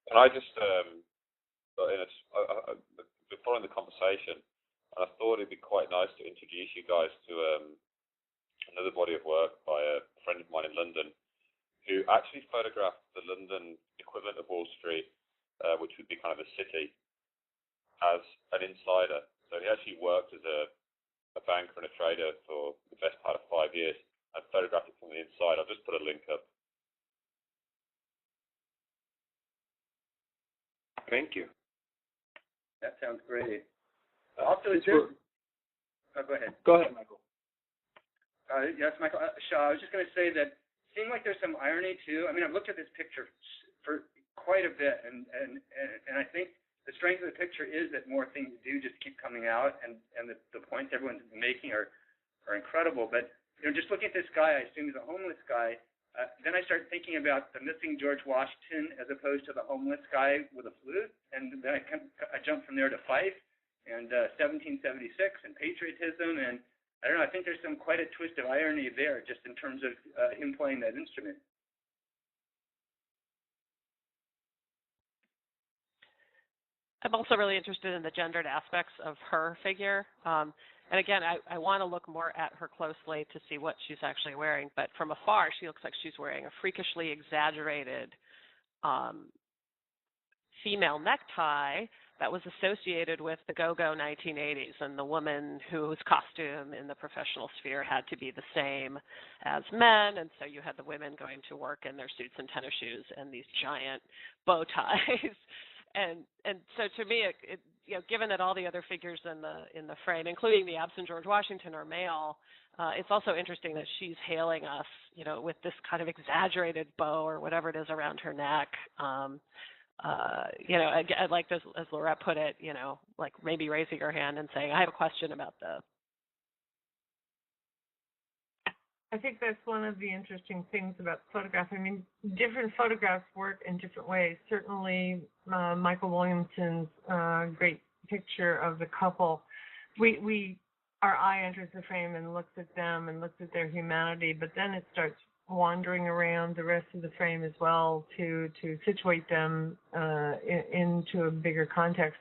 And I just, been following the conversation, and I thought it'd be quite nice to introduce you guys to another body of work by a friend of mine in London, who actually photographed the London equivalent of Wall Street, which would be kind of a city, as an insider. So he actually worked as a banker and a trader for the best part of 5 years and photographed it from the inside. I'll just put a link up. Thank you. That sounds great. Also, go ahead. Go ahead, Michael. Yes, Michael Shaw. I was just going to say that it seemed like there's some irony too. I mean, I've looked at this picture for quite a bit, and I think the strength of the picture is that more things do just keep coming out, and the points everyone's making are incredible. But just looking at this guy, I assume he's a homeless guy. Then I start thinking about the missing George Washington as opposed to the homeless guy with a flute, and then I jump from there to Fife and 1776 and patriotism, and I don't know. I think there's quite a twist of irony there, just in terms of him playing that instrument. I'm also really interested in the gendered aspects of her figure. And again, I want to look more at her closely to see what she's actually wearing. But from afar, she looks like she's wearing a freakishly exaggerated female necktie that was associated with the go-go 1980s and the woman whose costume in the professional sphere had to be the same as men. And so you had the women going to work in their suits and tennis shoes and these giant bow ties. And so to me, given that all the other figures in the frame, including the absent George Washington, are male, it's also interesting that she's hailing us, with this kind of exaggerated bow or whatever it is around her neck. I'd like to, as Laurette put it, like maybe raising her hand and saying, "I have a question about this." I think that's one of the interesting things about photograph. I mean, different photographs work in different ways. Certainly, Michael Williamson's great picture of the couple, our eye enters the frame and looks at them and looks at their humanity, but then it starts wandering around the rest of the frame as well to situate them into a bigger context.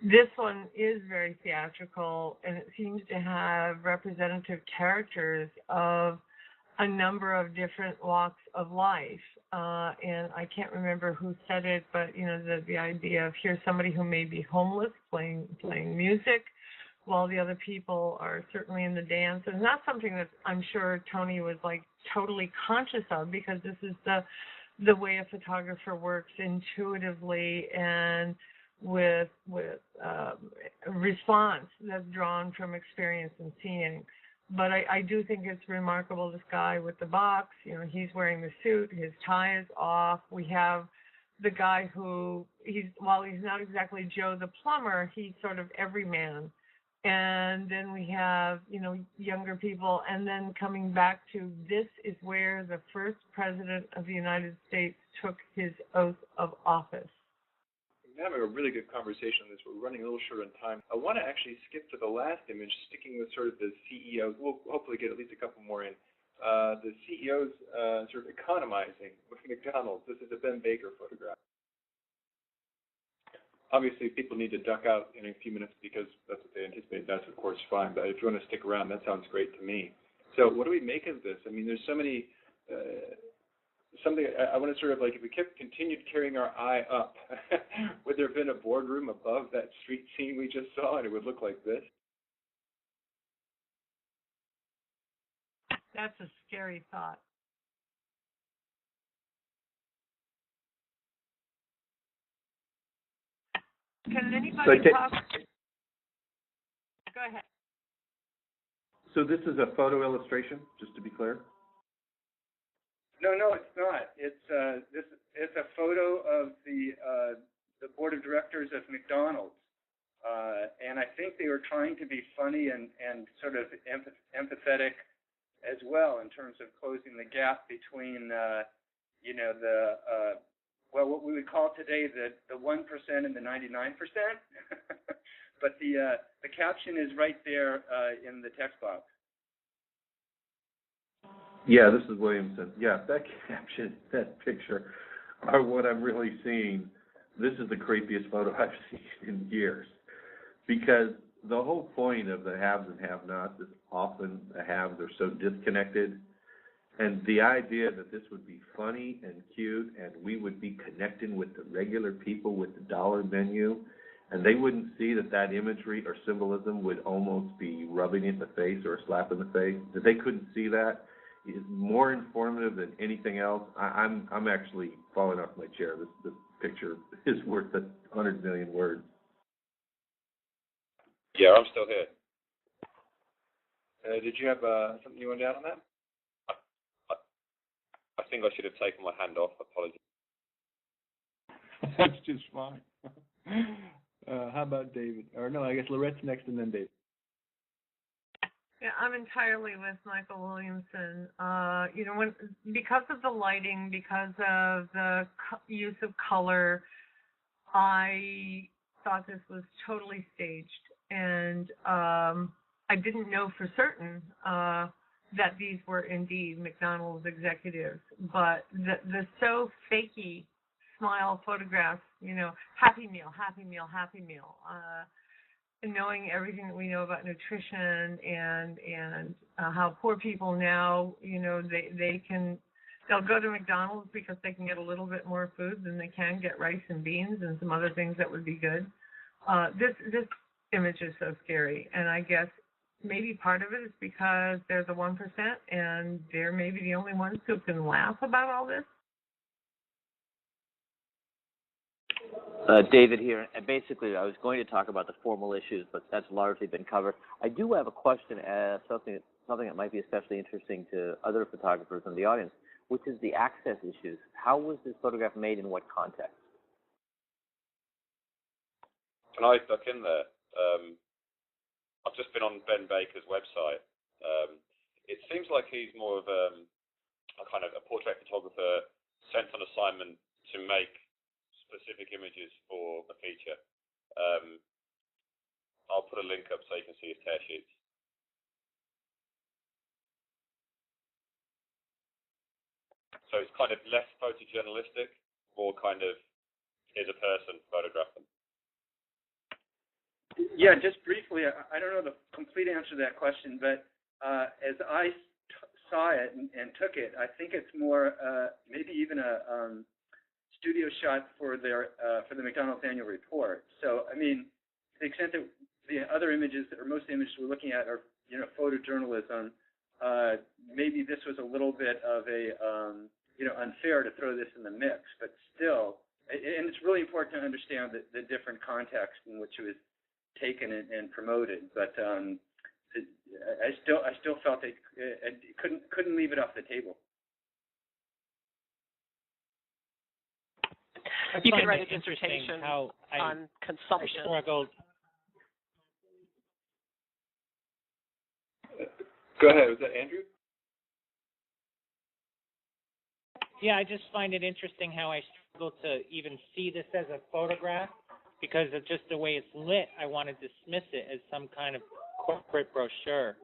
This one is very theatrical, and it seems to have representative characters of a number of different walks of life. And I can't remember who said it, but the idea of here's somebody who may be homeless playing music, while the other people are certainly in the dance. And not something that I'm sure Tony was like totally conscious of, because this is the way a photographer works intuitively and with response that's drawn from experience and seeing. But I do think it's remarkable, this guy with the box, he's wearing the suit, his tie is off. We have the guy who, while he's not exactly Joe the plumber, he's sort of everyman. And then we have, younger people, and then coming back to this is where the first president of the United States took his oath of office. having a really good conversation on this. We're running a little short on time. I want to actually skip to the last image, sticking with sort of the CEOs. We'll hopefully get at least a couple more in. The CEOs sort of economizing with McDonald's. This is a Ben Baker photograph. Obviously, people need to duck out in a few minutes because that's what they anticipate. That's, of course, fine. But if you want to stick around, that sounds great to me. So what do we make of this? I mean, there's so many... something I want to sort of like, if we continued carrying our eye up, would there have been a boardroom above that street scene we just saw, and it would look like this? That's a scary thought. Can anybody talk? Go ahead. So this is a photo illustration, just to be clear? No, it's not. It's a photo of the board of directors of McDonald's, and I think they were trying to be funny and sort of empathetic as well in terms of closing the gap between what we would call today the 1% and the 99%. But the caption is right there in the text box. Yeah, this is Williamson. Yeah, that caption, that picture are what I'm really seeing. This is the creepiest photo I've seen in years, because the whole point of the haves and have-nots is often the haves are so disconnected, and the idea that this would be funny and cute and we would be connecting with the regular people with the dollar menu, and they wouldn't see that imagery or symbolism would almost be rubbing in the face or a slap in the face, that they couldn't see that, is more informative than anything else. I'm actually falling off my chair. This picture is worth 100 million words. Yeah, I'm still here. Did you have something you wanted to add on that? I think I should have taken my hand off. Apologies. That's just fine. How about David? Or no, I guess Lorette's next and then David. Yeah, I'm entirely with Michael Williamson. Because of the lighting, because of the use of color, I thought this was totally staged, and I didn't know for certain that these were indeed McDonald's executives, but the so fakey smile photographs, Happy Meal, Happy Meal, Happy Meal. Knowing everything that we know about nutrition and how poor people now, they'll go to McDonald's because they can get a little bit more food than they can get rice and beans and some other things that would be good. This image is so scary, and I guess maybe part of it is because they're the 1% and they're maybe the only ones who can laugh about all this. David here, and basically I was going to talk about the formal issues, but that's largely been covered. I do have a question, something that might be especially interesting to other photographers in the audience, which is the access issues. How was this photograph made, in what context? Can I duck in there? I've just been on Ben Baker's website. It seems like he's more of a kind of a portrait photographer sent on assignment to make specific images for a feature. I'll put a link up so you can see his tear sheets. So it's kind of less photojournalistic, more kind of, here's a person, photograph them. Yeah, just briefly, I don't know the complete answer to that question, but as I saw it and took it, I think it's more maybe even a studio shot for the McDonald's annual report. So, I mean, to the extent that the other images, or most images we're looking at, are photojournalism, maybe this was a little bit of a unfair to throw this in the mix, but still, and it's really important to understand the different context in which it was taken and promoted. But I still felt they couldn't leave it off the table. You could write a dissertation on consumption. I struggled. Go ahead. Was that Andrew? Yeah, I just find it interesting how I struggle to even see this as a photograph because of just the way it's lit, I want to dismiss it as some kind of corporate brochure.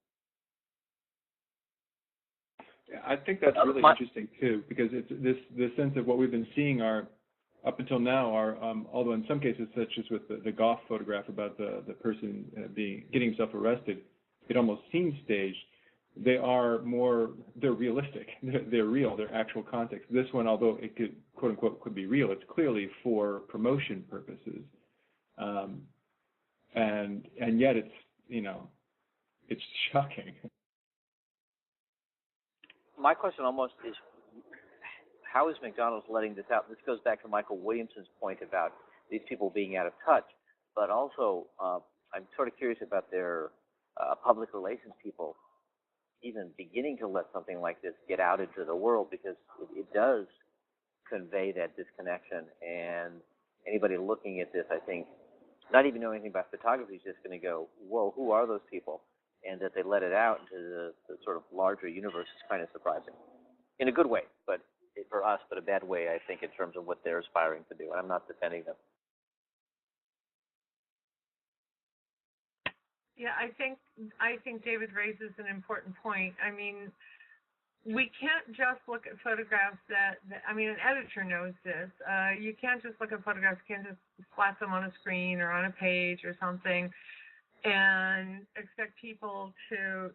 Yeah, I think that's really interesting too, because it's this sense of what we've been seeing are up until now are although in some cases, such as with the Goff photograph about the person getting himself arrested, it almost seems staged. They're realistic. They're real. They're actual context. This one, although it could quote unquote could be real, it's clearly for promotion purposes, and yet it's it's shocking. My question almost is, how is McDonald's letting this out? This goes back to Michael Williamson's point about these people being out of touch, but also I'm sort of curious about their public relations people even beginning to let something like this get out into the world, because it does convey that disconnection. And anybody looking at this, I think, not even knowing anything about photography, is just going to go, whoa, who are those people? And that they let it out into the sort of larger universe is kind of surprising. In a good way, but for us, but a bad way, I think, in terms of what they're aspiring to do. And I'm not defending them. Yeah, I think David raises an important point. I mean, we can't just look at photographs that I mean, an editor knows this. You can't just look at photographs, you can't just slap them on a screen or on a page or something and expect people to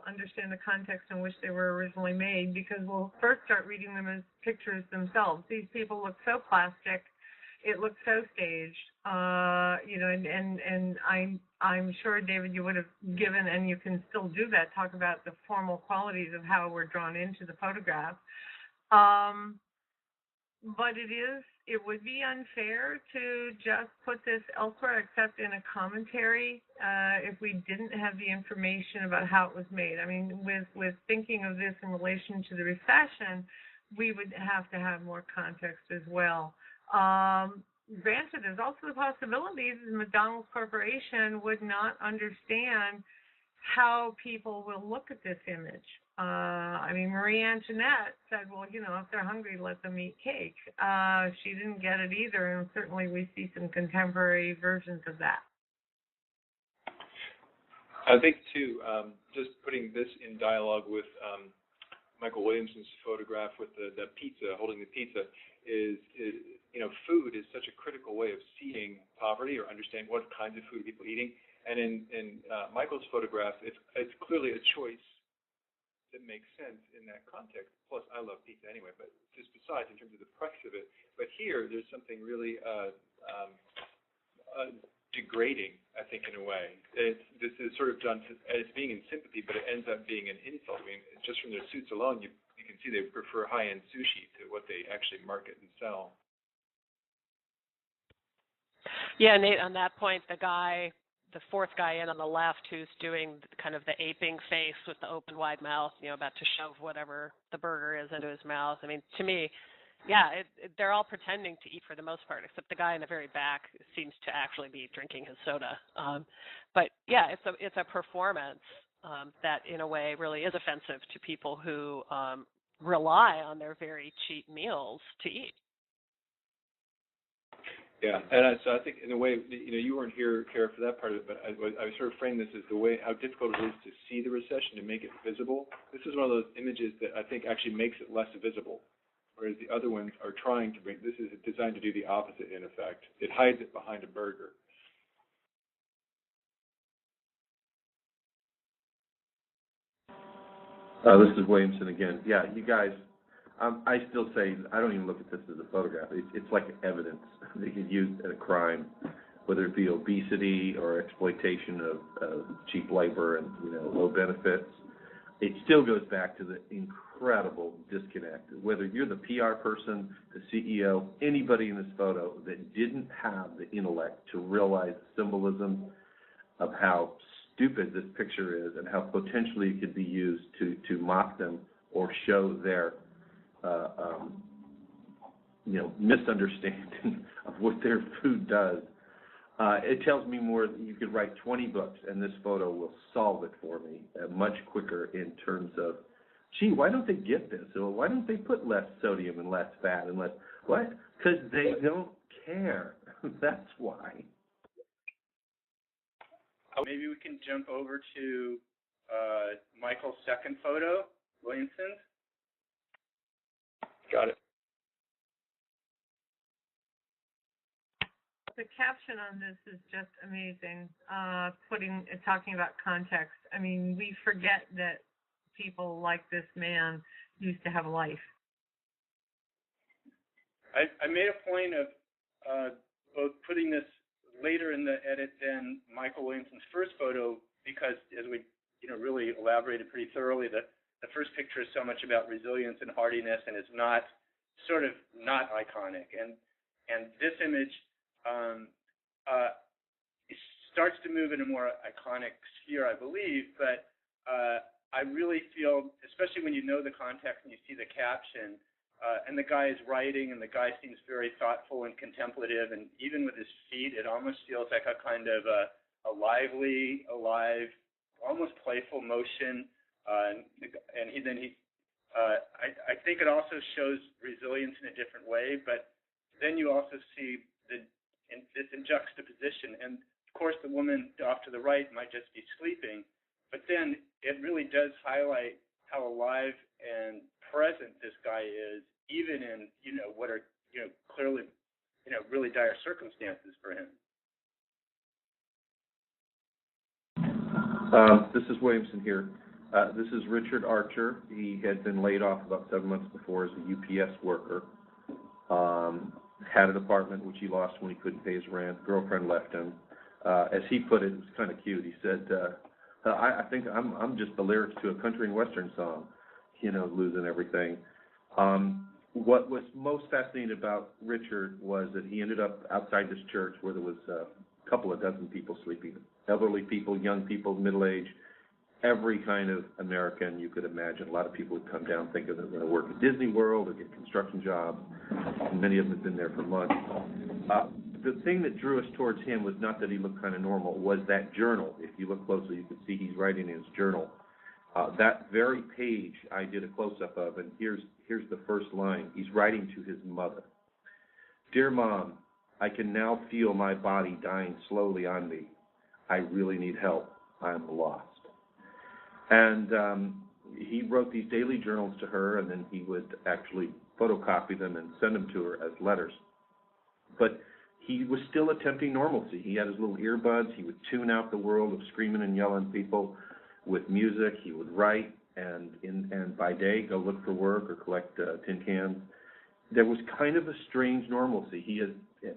understand the context in which they were originally made, because we'll first start reading them as pictures themselves. These people look so plastic. It looks so staged, and I'm sure, David, you would have given, and you can still do that, talk about the formal qualities of how we're drawn into the photograph. But it would be unfair to just put this elsewhere except in a commentary if we didn't have the information about how it was made. I mean, with thinking of this in relation to the recession, we would have to have more context as well. Granted, there's also the possibility that the McDonald's Corporation would not understand how people will look at this image. I mean, Marie Antoinette said, well, if they're hungry, let them eat cake. She didn't get it either, and certainly we see some contemporary versions of that. I think, too, just putting this in dialogue with Michael Williamson's photograph with the pizza, holding the pizza, is food is such a critical way of seeing poverty or understanding what kinds of food are people eating. And in Michael's photograph, it's clearly a choice that makes sense in that context. Plus, I love pizza anyway, but just besides, in terms of the price of it. But here, there's something really degrading, I think, in a way. This is sort of done as being in sympathy, but it ends up being an insult. I mean, just from their suits alone, you can see they prefer high-end sushi to what they actually market and sell. Yeah, Nate, on that point, the fourth guy in on the left who's doing kind of the aping face with the open wide mouth, about to shove whatever the burger is into his mouth. I mean, to me, yeah, they're all pretending to eat for the most part, except the guy in the very back seems to actually be drinking his soda. But yeah, it's a performance that in a way really is offensive to people who rely on their very cheap meals to eat. Yeah, and so I think in a way, you weren't here, Kara, for that part of it, but I sort of framed this as the way how difficult it is to see the recession, to make it visible. This is one of those images that I think actually makes it less visible, whereas the other ones are trying to bring. This is designed to do the opposite, in effect. It hides it behind a burger. This is Williamson again. Yeah, you guys. I still say I don't even look at this as a photograph. It's like evidence they could use in a crime, whether it be obesity or exploitation of cheap labor and low benefits. It still goes back to the incredible disconnect. Whether you're the PR person, the CEO, anybody in this photo that didn't have the intellect to realize the symbolism of how stupid this picture is and how potentially it could be used to mock them or show their misunderstanding of what their food does. It tells me more that you could write 20 books and this photo will solve it for me much quicker in terms of, gee, why don't they get this? Or why don't they put less sodium and less fat and less, what? Because they don't care. That's why. Maybe we can jump over to Michael's second photo, Williamson's. Got it. The caption on this is just amazing. Talking about context. I mean, we forget that people like this man used to have a life. I made a point of both putting this later in the edit than Michael Williamson's first photo because, as we really elaborated pretty thoroughly, the first picture is so much about resilience and hardiness, and it's not iconic. And this image starts to move in a more iconic sphere, I believe. But I really feel, especially when you know the context and you see the caption. And the guy is writing, and the guy seems very thoughtful and contemplative, and even with his feet, it almost feels like a kind of a lively, alive, almost playful motion. I think it also shows resilience in a different way, but then you also see this in juxtaposition. And of course, the woman off to the right might just be sleeping, but then it really does highlight how alive and present this guy is, even in what are clearly really dire circumstances for him. This is Williamson here. This is Richard Archer. He had been laid off about 7 months before as a UPS worker. Had an apartment which he lost when he couldn't pay his rent. Girlfriend left him. As he put it, it was kind of cute. He said, I think I'm just the lyrics to a country and western song, losing everything. What was most fascinating about Richard was that he ended up outside this church where there was a couple of dozen people sleeping, elderly people, young people, middle-aged, every kind of American you could imagine. A lot of people would come down thinking they were going to work at Disney World or get construction jobs. Many of them had been there for months. The thing that drew us towards him was not that he looked kind of normal, was that journal. If you look closely, you can see he's writing in his journal. That very page I did a close-up of, and here's the first line. He's writing to his mother. Dear Mom, I can now feel my body dying slowly on me. I really need help. I'm lost. And he wrote these daily journals to her, and then he would actually photocopy them and send them to her as letters. But he was still attempting normalcy. He had his little earbuds. He would tune out the world of screaming and yelling people with music. He would write and by day go look for work or collect tin cans. There was kind of a strange normalcy. He had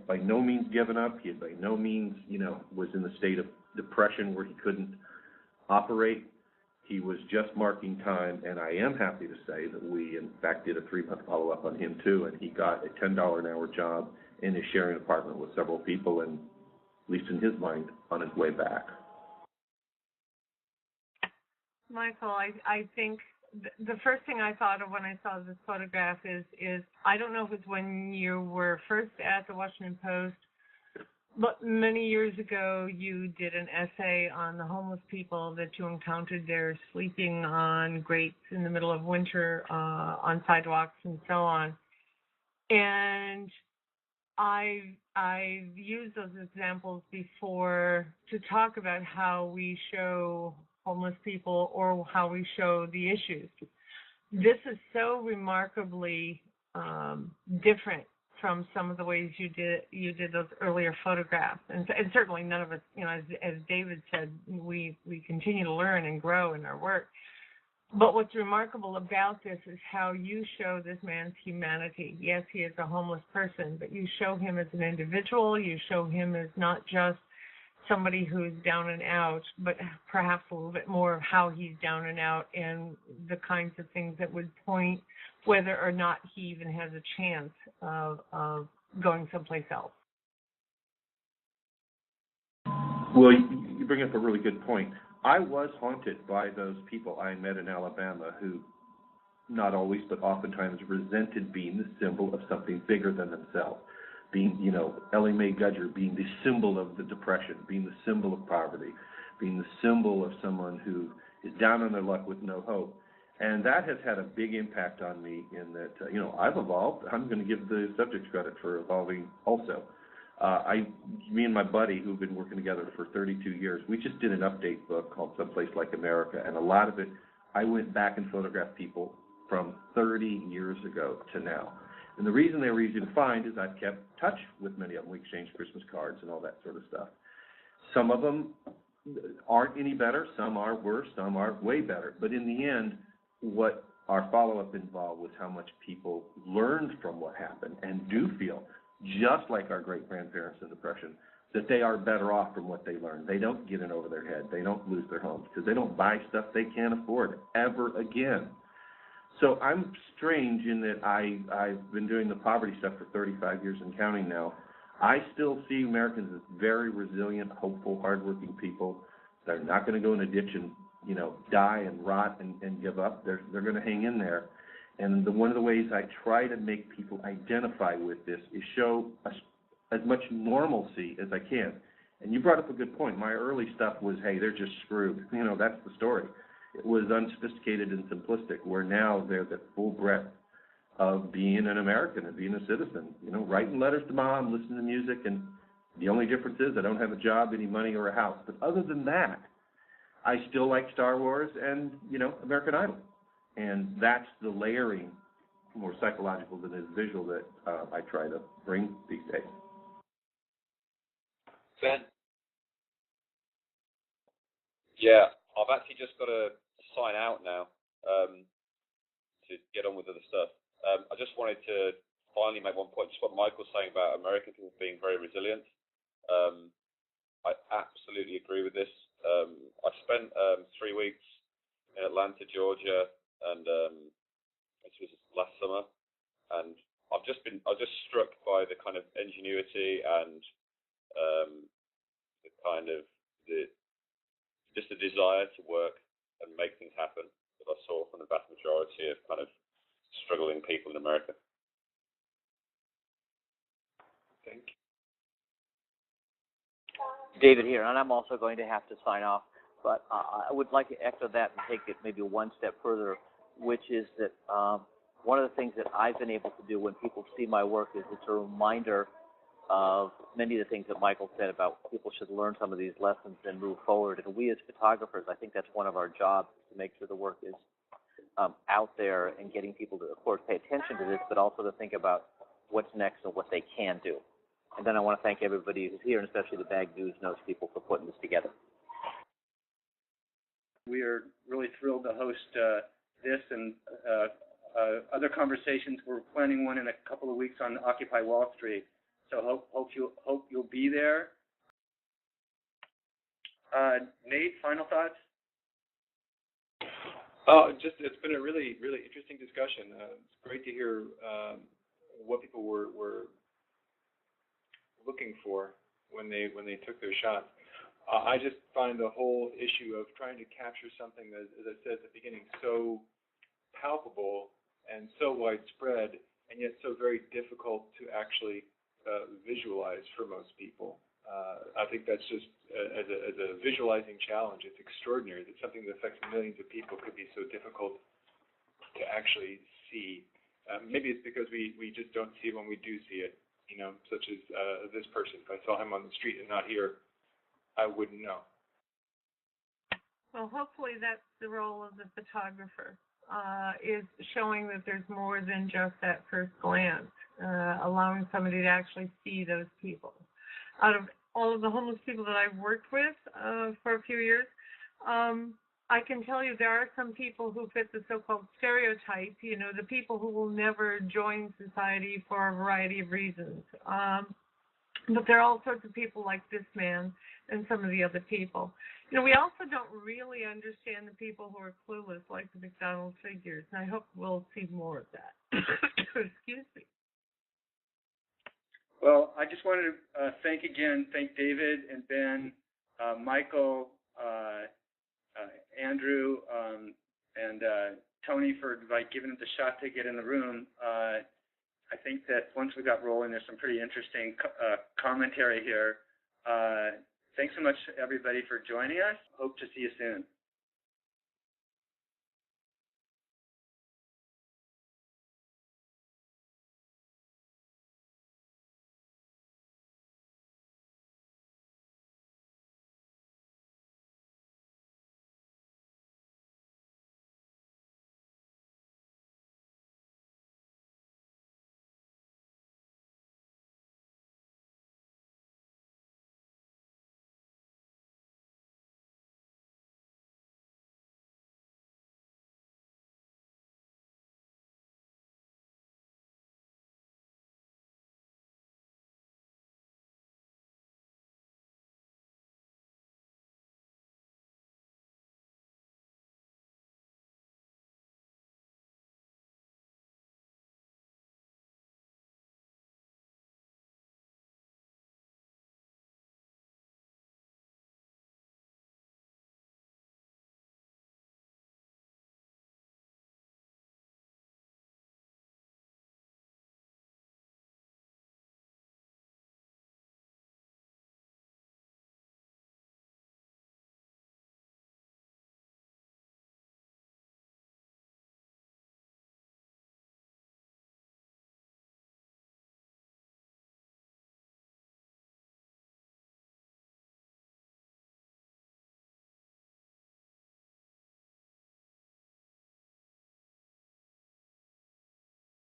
by no means given up. He had by no means, was in the state of depression where he couldn't operate. He was just marking time, and I am happy to say that we, in fact, did a 3-month follow-up on him, too, and he got a $10 an hour job in a sharing apartment with several people, and at least in his mind, on his way back. Michael, I think the first thing I thought of when I saw this photograph is I don't know if it's when you were first at the Washington Post, but many years ago you did an essay on the homeless people that you encountered there sleeping on grates in the middle of winter on sidewalks and so on. And I've used those examples before to talk about how we show homeless people or how we show the issues. This is so remarkably different from some of the ways you did those earlier photographs, and certainly none of us, as David said, we continue to learn and grow in our work. But what's remarkable about this is how you show this man's humanity. Yes, he is a homeless person, but you show him as an individual. You show him as not just somebody who's down and out, but perhaps a little bit more of how he's down and out and the kinds of things that would point whether or not he even has a chance of going someplace else. Well, you bring up a really good point. I was haunted by those people I met in Alabama who, not always, but oftentimes resented being the symbol of something bigger than themselves. Being, Ellie Mae Gudger being the symbol of the Depression, being the symbol of poverty, being the symbol of someone who is down on their luck with no hope. And that has had a big impact on me in that, I've evolved. I'm going to give the subjects credit for evolving also. Me and my buddy, who've been working together for 32 years, we just did an update book called Someplace Like America, and a lot of it, I went back and photographed people from 30 years ago to now. And the reason they were easy to find is I've kept touch with many of them. We exchanged Christmas cards and all that sort of stuff. Some of them aren't any better, some are worse, some are way better. But in the end, what our follow-up involved was how much people learned from what happened and do feel, just like our great-grandparents in the Depression, that they are better off from what they learned. They don't get in over their head. They don't lose their homes because they don't buy stuff they can't afford ever again. So I'm strange in that I've been doing the poverty stuff for 35 years and counting now. I still see Americans as very resilient, hopeful, hardworking people. They're not going to go in a ditch and, die and rot and give up. They're going to hang in there. And one of the ways I try to make people identify with this is show as much normalcy as I can. And you brought up a good point. My early stuff was, hey, they're just screwed. That's the story. It was unsophisticated and simplistic, where now they're the full breadth of being an American and being a citizen, writing letters to mom, listening to music, and the only difference is I don't have a job, any money, or a house. But other than that, I still like Star Wars and, American Idol. And that's the layering, more psychological than it is visual, that I try to bring these days. Ben? Yeah, I've actually just got to sign out now to get on with other stuff. I just wanted to finally make one point, just what Michael was saying about American people being very resilient. I absolutely agree with this. I spent 3 weeks in Atlanta, Georgia, and this was last summer, and I was just struck by the kind of ingenuity and the desire to work and make things happen that I saw from the vast majority of kind of struggling people in America. Thank you. David here, and I'm also going to have to sign off, but I would like to echo that and take it maybe one step further, which is that one of the things that I've been able to do when people see my work is it's a reminder of many of the things that Michael said about people should learn some of these lessons and move forward. And we as photographers, I think that's one of our jobs, to make sure the work is out there and getting people to, of course, pay attention to this, but also to think about what's next and what they can do. And then I want to thank everybody who's here, and especially the BagNews Notes people, for putting this together. We are really thrilled to host this and other conversations. We're planning one in a couple of weeks on Occupy Wall Street. So hope you'll be there. Nate, final thoughts? It's been a really, really interesting discussion. It's great to hear what people were looking for when they took their shots. I just find the whole issue of trying to capture something that, as I said at the beginning, so palpable and so widespread, and yet so very difficult to actually visualize for most people. I think that's just, as a visualizing challenge, it's extraordinary that something that affects millions of people could be so difficult to actually see. Maybe it's because we just don't see it when we do see it, such as this person. If I saw him on the street and not here, I wouldn't know. Well, hopefully that's the role of the photographer, is showing that there's more than just that first glance, allowing somebody to actually see those people. Out of all of the homeless people that I've worked with for a few years, I can tell you there are some people who fit the so-called stereotype, the people who will never join society for a variety of reasons. But there are all sorts of people like this man and some of the other people. We also don't really understand the people who are clueless, like the McDonald's figures, and I hope we'll see more of that. Excuse me. Well, I just wanted to thank David and Ben, Michael, Andrew, and Tony for giving it the shot to get in the room. I think that once we got rolling, there's some pretty interesting commentary here. Thanks so much, everybody, for joining us. Hope to see you soon.